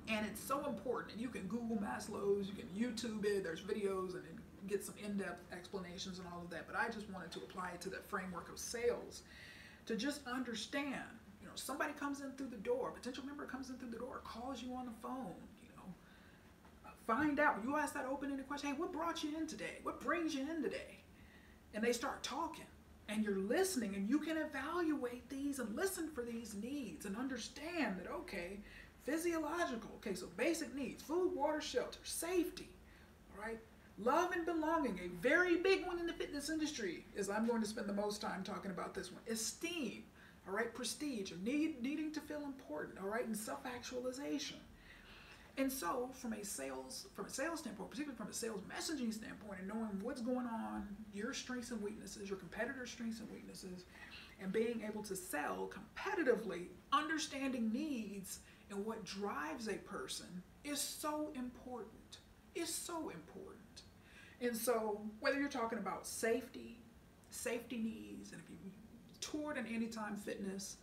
and it's so important. And you can Google Maslow's, you can YouTube it, there's videos, and get some in-depth explanations and all of that. But I just wanted to apply it to that framework of sales to just understand, you know, somebody comes in through the door, a potential member comes in through the door, calls you on the phone, you know, find out, you ask that open-ended question, hey, what brought you in today? What brings you in today? And they start talking, and you're listening, and you can evaluate these and listen for these needs and understand that, okay, physiological, okay, so basic needs, food, water, shelter, safety, all right? Love and belonging, a very big one in the fitness industry, is I'm going to spend the most time talking about this one. Esteem, all right, prestige, needing to feel important, all right, and self-actualization. And so from a sales standpoint, particularly from a sales messaging standpoint, and knowing what's going on, your strengths and weaknesses, your competitors' strengths and weaknesses, and being able to sell competitively, understanding needs and what drives a person is so important. It's so important. And so whether you're talking about safety needs, and if you toured an Anytime Fitness,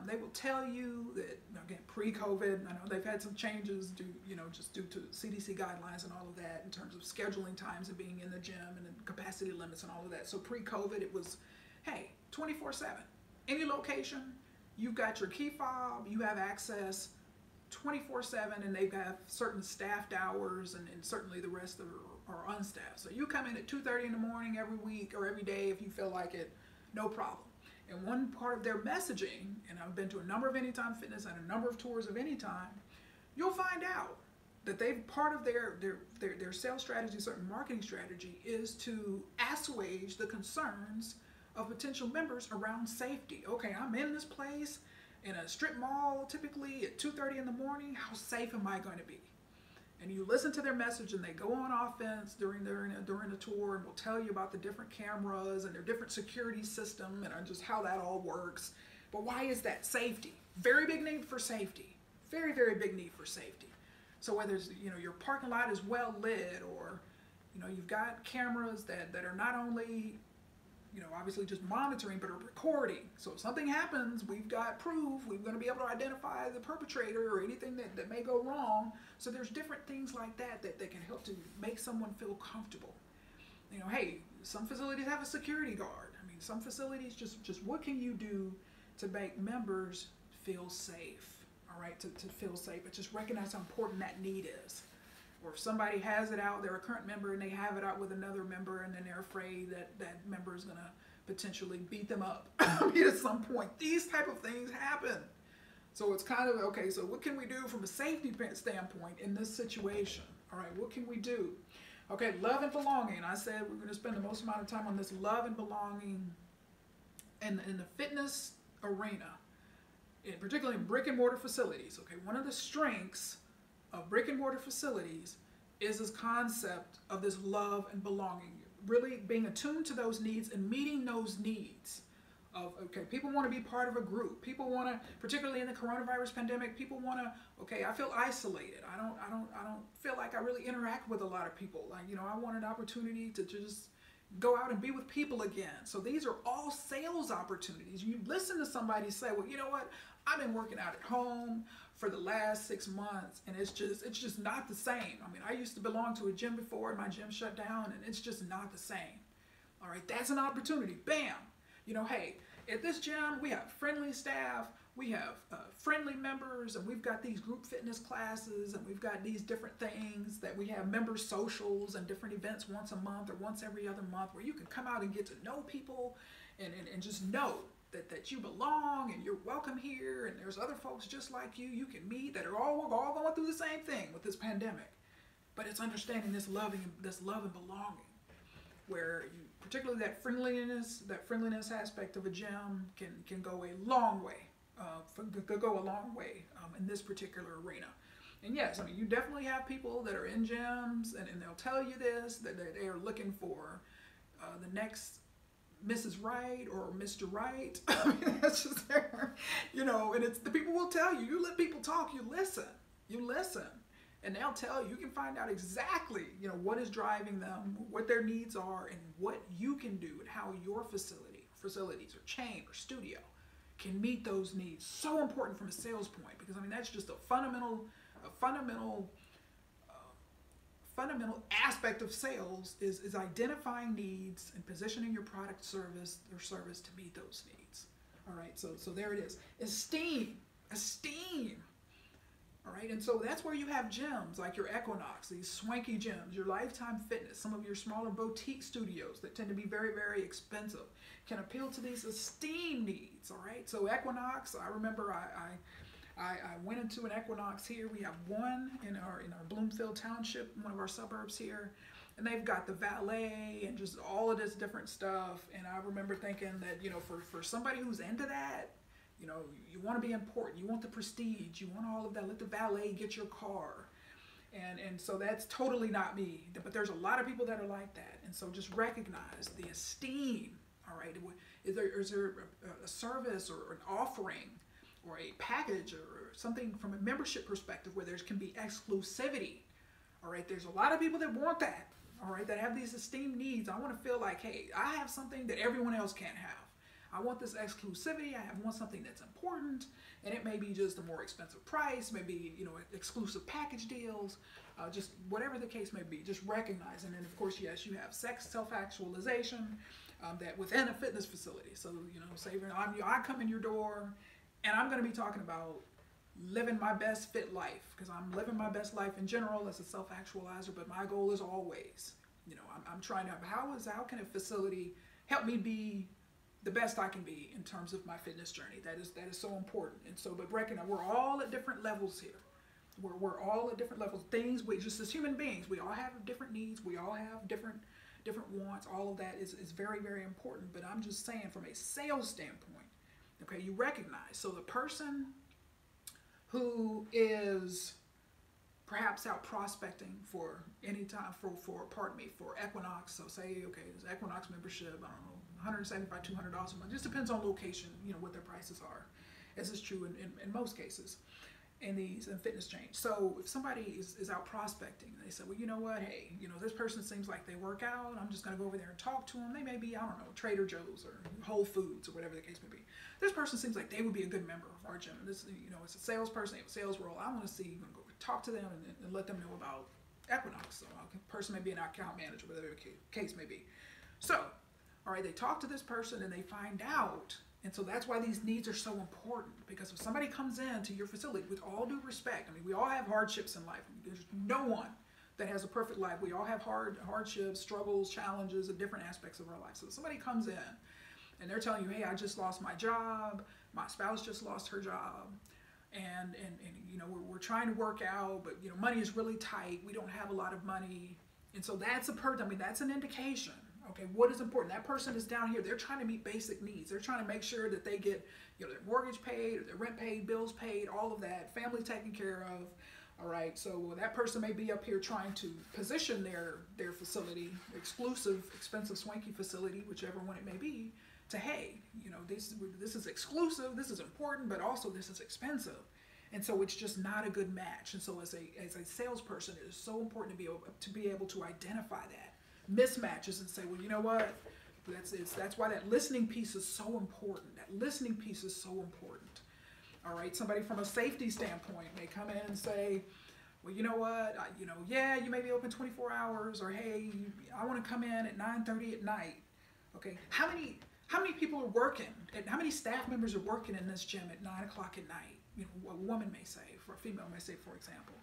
they will tell you that, again, pre-COVID, I know they've had some changes due to CDC guidelines and all of that in terms of scheduling times and being in the gym and the capacity limits and all of that. So pre-COVID, it was, hey, 24/7. Any location, you've got your key fob, you have access 24/7, and they've got certain staffed hours, and certainly the rest are unstaffed. So you come in at 2:30 in the morning every week or every day if you feel like it, no problem. And one part of their messaging, and I've been to a number of Anytime Fitness and a number of tours of Anytime, you'll find out that part of their sales strategy, certain marketing strategy, is to assuage the concerns of potential members around safety. Okay, I'm in this place in a strip mall typically at 2:30 in the morning. How safe am I going to be? And you listen to their message, and they go on offense during the tour, and will tell you about the different cameras and their different security system and just how that all works. But why is that? Safety. Very big need for safety. Very, very big need for safety. So whether it's, you know, your parking lot is well lit, or, you know, you've got cameras that are not only, you know, obviously just monitoring, but are recording. So if something happens, we've got proof. We're going to be able to identify the perpetrator or anything that may go wrong. So there's different things like that can help to make someone feel comfortable. You know, hey, Some facilities have a security guard. I mean, some facilities just what can you do to make members feel safe? All right, to feel safe, but just recognize how important that need is. Or if somebody has it out, they're a current member and they have it out with another member, and then they're afraid that that member is gonna potentially beat them up at some point. These type of things happen. So it's kind of, okay, so what can we do from a safety standpoint in this situation? All right, what can we do? Okay, love and belonging. I said we're going to spend the most amount of time on this love and belonging in the fitness arena, particularly in brick and mortar facilities. Okay, one of the strengths of brick and mortar facilities is this concept of this love and belonging, really being attuned to those needs and meeting those needs. Of, okay, people want to be part of a group. People want to, particularly in the coronavirus pandemic, people want to, okay, I feel isolated. I don't feel like I really interact with a lot of people. Like, you know, I want an opportunity to just go out and be with people again. So these are all sales opportunities. You listen to somebody say, well, you know what? I've been working out at home for the last 6 months, and it's just not the same. I mean, I used to belong to a gym before, and my gym shut down, and it's just not the same. All right, that's an opportunity. Bam. You know, hey, at this gym, we have friendly staff, we have friendly members, and we've got these group fitness classes, and we've got these different things that we have member socials and different events once a month or once every other month where you can come out and get to know people and just know that you belong and you're welcome here, and there's other folks just like you can meet that are all going through the same thing with this pandemic. But it's understanding this love and belonging, where you, particularly that friendliness aspect of a gym can go a long way, in this particular arena. And yes, I mean, you definitely have people that are in gyms, and they'll tell you this, that they are looking for the next Mrs. Right or Mr. Right. I mean, that's just there, you know, and it's, the people will tell you, you let people talk, you listen. And they'll tell you, you can find out exactly, you know, what is driving them, what their needs are, and what you can do, and how your facilities or chain or studio can meet those needs. So important from a sales point, because I mean, that's just a fundamental aspect of sales is identifying needs and positioning your product service to meet those needs. All right, so there it is. Esteem. All right, and so that's where you have gyms like your Equinox, these swanky gyms, your Lifetime Fitness, some of your smaller boutique studios that tend to be very, very expensive, can appeal to these esteem needs. All right, so Equinox, I remember I went into an Equinox here. We have one in our Bloomfield Township, one of our suburbs here, and they've got the valet and just all of this different stuff. And I remember thinking that, you know, for somebody who's into that, you know, you want to be important. You want the prestige. You want all of that. Let the valet get your car. And so that's totally not me. But there's a lot of people that are like that. And so just recognize the esteem. All right. Is there a service or an offering or a package or something from a membership perspective where there can be exclusivity? All right. There's a lot of people that want that. All right. That have these esteemed needs. I want to feel like, hey, I have something that everyone else can't have. I want this exclusivity. I want something that's important, and it may be just a more expensive price, maybe, you know, exclusive package deals, just whatever the case may be. Just recognize, and then of course, yes, you have self-actualization that within a fitness facility. So, you know, say I come in your door, and I'm going to be talking about living my best fit life, because I'm living my best life in general as a self-actualizer. But my goal is always, you know, I'm trying to how can a facility help me be the best I can be in terms of my fitness journey. That is so important. And so, but recognize we're all at different levels here. We're all at different levels. Things, we just as human beings, we all have different needs. We all have different wants. All of that is very, very important. But I'm just saying, from a sales standpoint, okay, you recognize. So the person who is perhaps out prospecting for any time for Equinox. So say, okay, there's Equinox membership, I don't know, $175, $200 a month. Just depends on location, you know, what their prices are, as is true in most cases in fitness chains. So if somebody is out prospecting, they say, well, you know what, hey, you know, this person seems like they work out. I'm just going to go over there and talk to them. They may be, I don't know, Trader Joe's or Whole Foods or whatever the case may be. This person seems like they would be a good member of our gym. This, you know, it's a salesperson, they have a sales role. I want to see, go talk to them and let them know about Equinox. So a person may be an account manager, whatever the case may be. So, all right, they talk to this person and they find out. And so that's why these needs are so important, because if somebody comes into your facility, with all due respect, I mean, we all have hardships in life. There's no one that has a perfect life. We all have hardships, struggles, challenges, and different aspects of our life. So if somebody comes in and they're telling you, hey, I just lost my job, my spouse just lost her job, and you know, we're trying to work out, but you know, money is really tight, we don't have a lot of money. And so that's I mean, that's an indication. Okay, what is important? That person is down here, they're trying to meet basic needs. They're trying to make sure that they get, you know, their mortgage paid, or their rent paid, bills paid, all of that, family taken care of. All right, so that person may be up here trying to position their facility, exclusive, expensive, swanky facility, whichever one it may be, to, hey, you know, this is exclusive, this is important, but also this is expensive. And so it's just not a good match. And so as a salesperson, it is so important to be able to identify that mismatches and say, well, you know what? That's why that listening piece is so important. That listening piece is so important. All right, somebody from a safety standpoint may come in and say, well, you know what? Yeah, you may be open 24 hours, or hey, I want to come in at 9:30 at night. Okay, how many people are working? And how many staff members are working in this gym at 9 o'clock at night? You know, a woman may say, for a female may say, for example.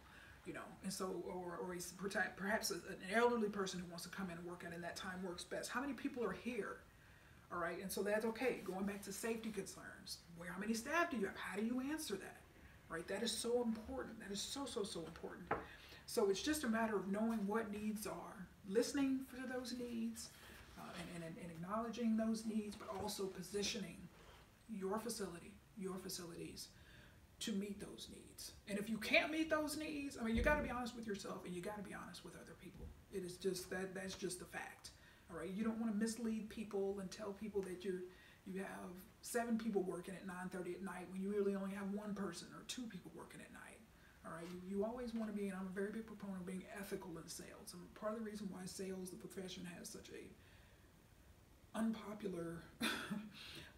You know, and so, or he's perhaps an elderly person who wants to come in and work out, and that time works best. How many people are here? All right, and so that's okay. Going back to safety concerns, how many staff do you have? How do you answer that? Right, that is so important. That is so important. So it's just a matter of knowing what needs are, listening for those needs, and acknowledging those needs, but also positioning your facilities to meet those needs. And if you can't meet those needs, I mean, you got to be honest with yourself, and you got to be honest with other people. It is just that's just the fact. All right, you don't want to mislead people and tell people that you have 7 people working at 9:30 at night when you really only have 1 person or 2 people working at night. All right, you always want to be, and I'm a very big proponent of being ethical in sales. And part of the reason why sales, the profession, has such a unpopular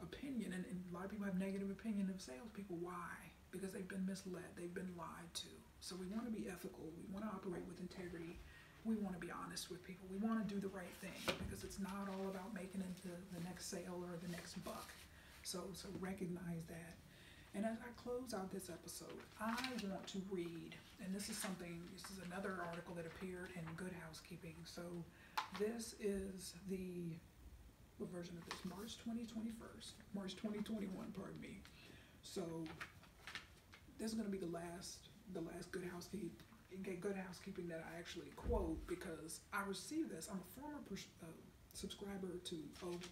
opinion, and a lot of people have negative opinion of salespeople. Why? Because they've been misled, they've been lied to. So we want to be ethical, we want to operate with integrity, we want to be honest with people, we want to do the right thing, because it's not all about making it the next sale or the next buck. So recognize that. And as I close out this episode, I want to read, and this is another article that appeared in Good Housekeeping. So this is what version of this? March 2021, pardon me. So this is going to be the last Good Housekeeping that I actually quote, because I received this. I'm a former subscriber to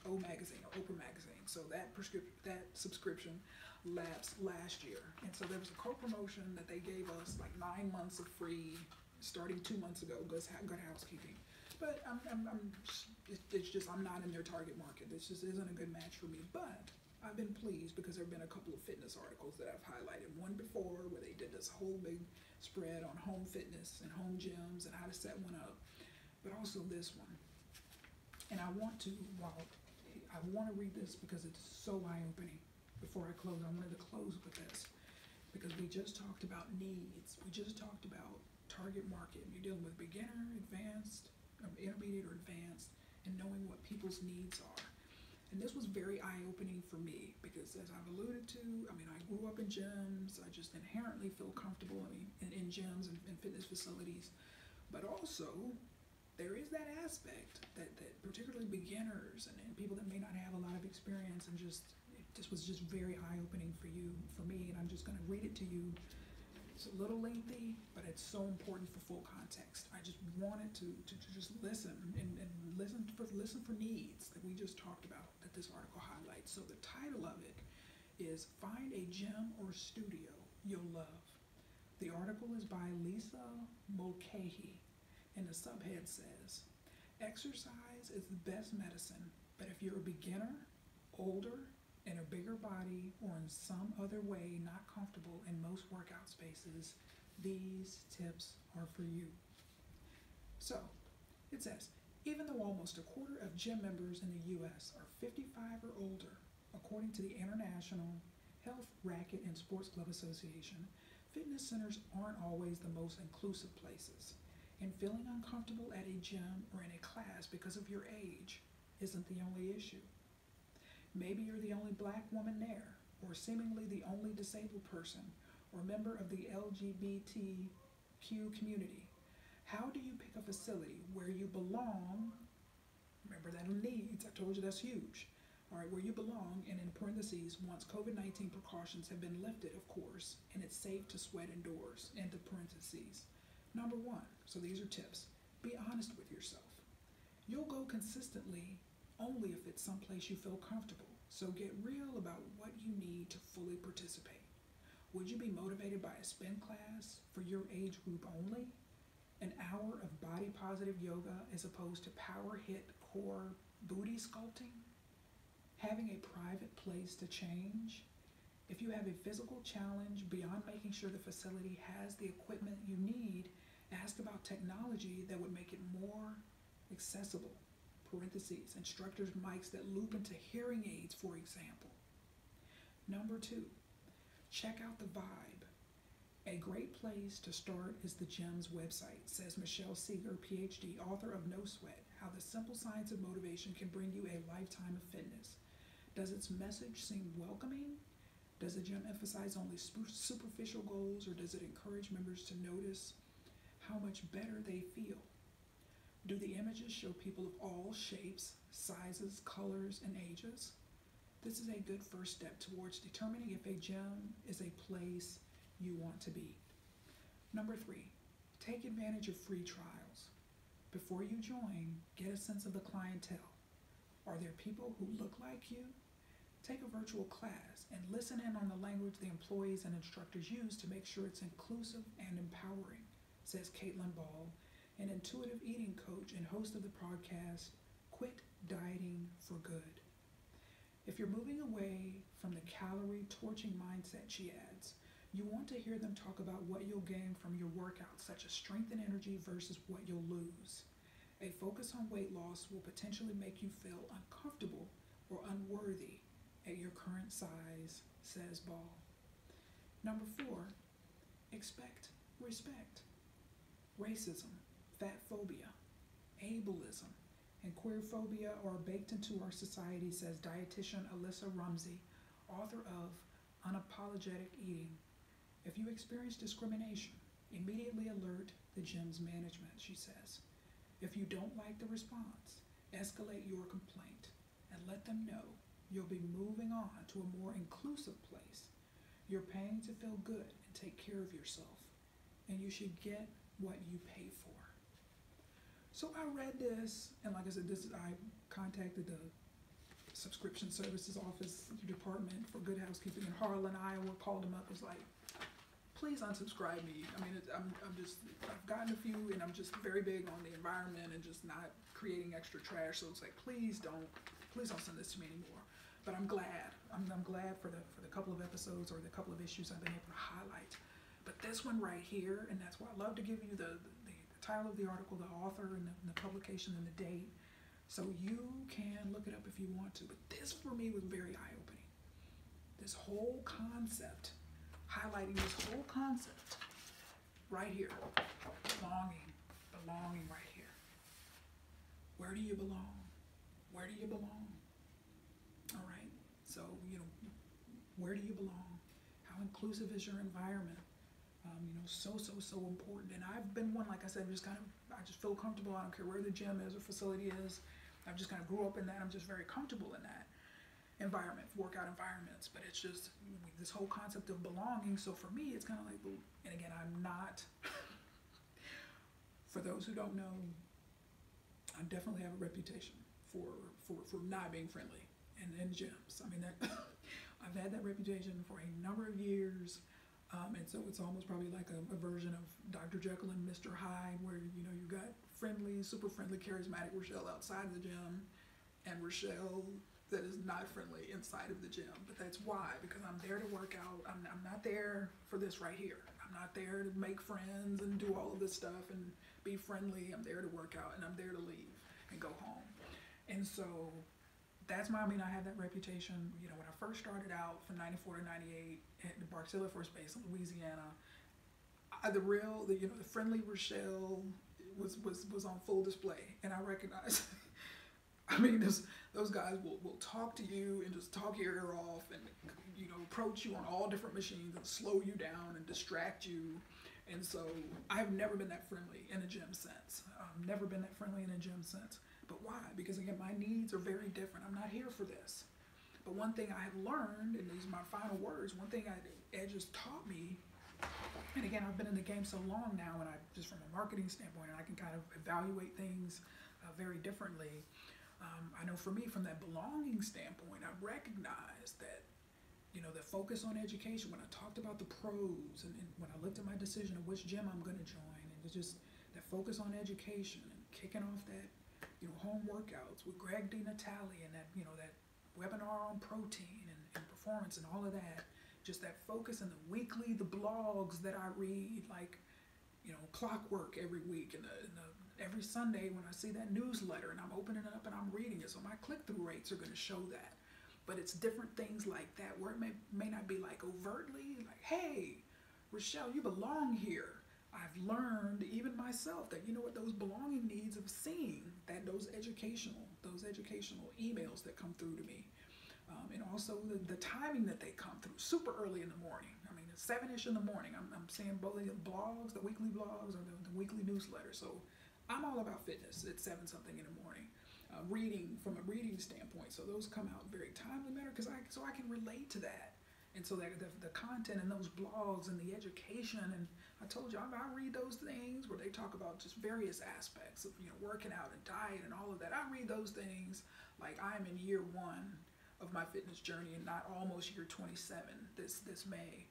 O Magazine, or Oprah Magazine. So that subscription lapsed last year, and so there was a co-promotion that they gave us, like 9 months of free, starting 2 months ago. Good Housekeeping. But it's just I'm not in their target market. This just isn't a good match for me. But I've been pleased, because there have been a couple of fitness articles that I've highlighted. One before, where they did this whole big spread on home fitness and home gyms and how to set one up, but also this one. And I want to read this because it's so eye-opening. Before I close, I wanted to close with this, because we just talked about needs. We just talked about target market. You're dealing with beginner, advanced, intermediate, or advanced, and knowing what people's needs are. And this was very eye-opening for me, because as I've alluded to, I mean, I grew up in gyms. I just inherently feel comfortable in gyms and fitness facilities. But also, there is that aspect that particularly beginners and people that may not have a lot of experience, and this was just very eye-opening for me, and I'm just going to read it to you. It's a little lengthy, but it's so important for full context. I just wanted to just listen and listen for needs that we just talked about, that this article highlights. So the title of it is "Find a Gym or Studio You'll Love." The article is by Lisa Mulcahy, and the subhead says, "Exercise is the best medicine, but if you're a beginner, older, in a bigger body, or in some other way not comfortable in most workout spaces, these tips are for you." So it says, even though almost a quarter of gym members in the U.S. are 55 or older, according to the International Health, Racket, and Sports Club Association, fitness centers aren't always the most inclusive places. And feeling uncomfortable at a gym or in a class because of your age, isn't the only issue. Maybe you're the only black woman there, or seemingly the only disabled person, or member of the LGBTQ community. How do you pick a facility where you belong? Remember that needs, I told you that's huge. All right, where you belong, and in parentheses, once COVID-19 precautions have been lifted, of course, and it's safe to sweat indoors, end of parentheses. Number one, so these are tips, be honest with yourself. You'll go consistently only if it's someplace you feel comfortable, so get real about what you need to fully participate. Would you be motivated by a spin class for your age group only? An hour of body positive yoga as opposed to power hit core booty sculpting? Having a private place to change? If you have a physical challenge beyond making sure the facility has the equipment you need, ask about technology that would make it more accessible. Parentheses, instructors' mics that loop into hearing aids, for example. Number two, check out the vibe. A great place to start is the gym's website, says Michelle Seeger, PhD, author of No Sweat, How the Simple Science of Motivation Can Bring You a Lifetime of Fitness. Does its message seem welcoming? Does the gym emphasize only superficial goals, or does it encourage members to notice how much better they feel? Do the images show people of all shapes, sizes, colors, and ages? This is a good first step towards determining if a gym is a place you want to be. Number three, take advantage of free trials. Before you join, get a sense of the clientele. Are there people who look like you? Take a virtual class and listen in on the language the employees and instructors use to make sure it's inclusive and empowering, says Caitlin Ball, an intuitive eating coach and host of the podcast, Quit Dieting for Good. If you're moving away from the calorie torching mindset, she adds, you want to hear them talk about what you'll gain from your workouts, such as strength and energy versus what you'll lose. A focus on weight loss will potentially make you feel uncomfortable or unworthy at your current size, says Ball. Number four, expect respect. Racism, fat phobia, ableism, and queerphobia are baked into our society, says dietitian Alyssa Rumsey, author of Unapologetic Eating. If you experience discrimination, immediately alert the gym's management, she says. If you don't like the response, escalate your complaint and let them know you'll be moving on to a more inclusive place. You're paying to feel good and take care of yourself, and you should get what you pay for. So I read this, and like I said, I contacted the subscription services office department for Good Housekeeping in Harlan, Iowa, called them up, was like, please unsubscribe me. I mean, I've gotten a few, and I'm just very big on the environment and just not creating extra trash. So it's like, please don't send this to me anymore. But I'm glad. I'm glad for the couple of episodes or the couple of issues I've been able to highlight. But this one right here, and that's why I love to give you the title of the article, the author, and the publication and the date, so you can look it up if you want to. But this for me was very eye-opening. This whole concept, highlighting this whole concept right here, belonging right here. Where do you belong? Where do you belong? All right, so, where do you belong? How inclusive is your environment? So important. And I've been one, like I said, I just feel comfortable. I don't care where the gym is or facility is. I've just kind of grew up in that. I'm just very comfortable in that environment, workout environments. But it's just this whole concept of belonging. So for me, it's kind of like, and again, I'm not, for those who don't know, I definitely have a reputation for not being friendly in gyms. I mean, I've had that reputation for a number of years. And so it's almost probably like a version of Dr. Jekyll and Mr. Hyde, where, you got friendly, super friendly, charismatic Rachelle outside of the gym, and Rachelle that is not friendly inside of the gym. But that's why, because I'm there to work out. I'm not there for this right here. I'm not there to make friends and do all of this stuff and be friendly. I'm there to work out, and I'm there to leave and go home. And so that's why, I have that reputation. When I first started out from 94 to 98 at the Barksdale Air Force Base in Louisiana, the friendly Rachelle was on full display. And I recognized I mean, those guys will talk to you and just talk your ear off and, approach you on all different machines and slow you down and distract you. And so I've never been that friendly in a gym sense. Never been that friendly in a gym sense. But why? Because again, my needs are very different. I'm not here for this. But one thing I have learned, and these are my final words, one thing Ed just taught me, and again, I've been in the game so long now, and I just from a marketing standpoint, and I can kind of evaluate things very differently. I know for me, from that belonging standpoint, I recognize that, the focus on education, when I talked about the pros, and when I looked at my decision of which gym I'm going to join, and just that focus on education and kicking off that, home workouts with Greg DiNatale and that, that webinar on protein and performance and all of that, just that focus and the blogs that I read, like, clockwork every week and every Sunday when I see that newsletter and I'm opening it up and I'm reading it. So my click-through rates are going to show that. But it's different things like that where it may not be like overtly like, hey, Rachelle, you belong here. I've learned even myself that, those belonging needs of seeing that those educational emails that come through to me. And also the timing that they come through super early in the morning. I mean, it's 7-ish in the morning. I'm seeing both the blogs, the weekly blogs or the weekly newsletter. So I'm all about fitness at 7-something in the morning. Reading from a reading standpoint. So those come out very timely manner because I can relate to that. And so that the content in those blogs and the education, and I told you, I read those things where they talk about just various aspects of, working out and diet and all of that. I read those things like I'm in year 1 of my fitness journey and not almost year 27 this May.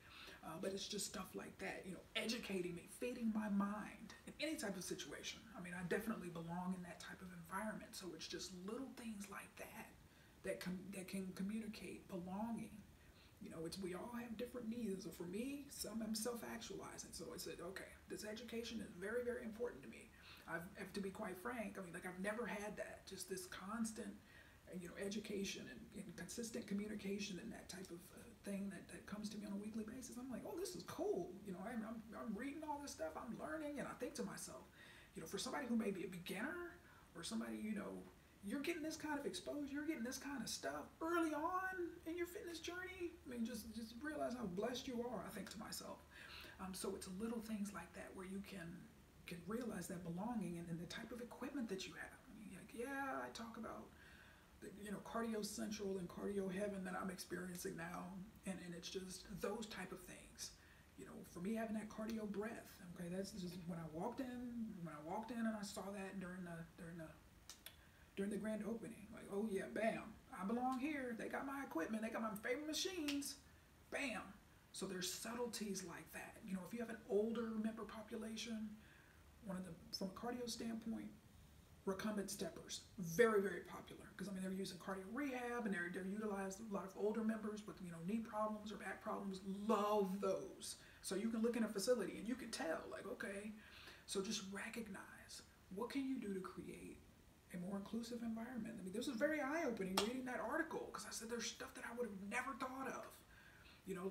But it's just stuff like that, educating me, feeding my mind in any type of situation. I mean, I definitely belong in that type of environment. So it's just little things like that can communicate belonging. We all have different needs. So for me, I'm self-actualizing. So I said, okay, this education is very, very important to me. I have to be quite frank. I mean, like I've never had that, just this constant, education and consistent communication and that type of thing that comes to me on a weekly basis. I'm like, oh, this is cool. I'm reading all this stuff, I'm learning, and I think to myself, for somebody who may be a beginner or somebody, you're getting this kind of exposure, you're getting this kind of stuff early on in your fitness journey. I mean, just realize how blessed you are, I think to myself. So it's little things like that where you can realize that belonging and the type of equipment that you have. I mean, like, yeah, I talk about the, cardio central and cardio heaven that I'm experiencing now, and it's just those type of things. For me, having that cardio breath, okay, that's just when I walked in and I saw that during the grand opening, like, oh yeah, bam, I belong here. They got my equipment, they got my favorite machines, bam. So there's subtleties like that. If you have an older member population, from a cardio standpoint, recumbent steppers, very, very popular because they're using cardio rehab and they're utilized a lot of older members with knee problems or back problems. Love those. So you can look in a facility and you can tell, like, okay, so just recognize what can you do to create a more inclusive environment. I mean, this was very eye-opening reading that article because I said there's stuff that I would have never thought of.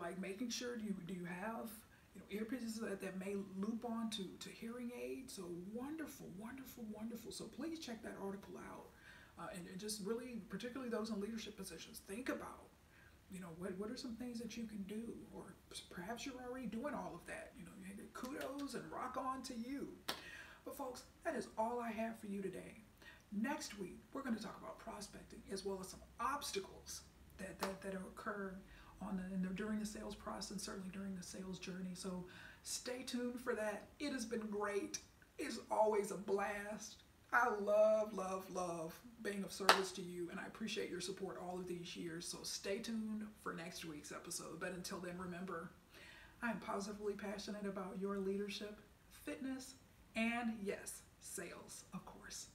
Like making sure do you have earpieces that may loop on to hearing aids. So wonderful, wonderful, wonderful. So please check that article out. And just really, particularly those in leadership positions, think about, what are some things that you can do? Or perhaps you're already doing all of that. Kudos and rock on to you. But folks, that is all I have for you today. Next week, we're going to talk about prospecting as well as some obstacles that occur during the sales process and certainly during the sales journey. So stay tuned for that. It has been great. It's always a blast. I love being of service to you, and I appreciate your support all of these years. So stay tuned for next week's episode. But until then, remember, I am positively passionate about your leadership, fitness, and yes, sales, of course.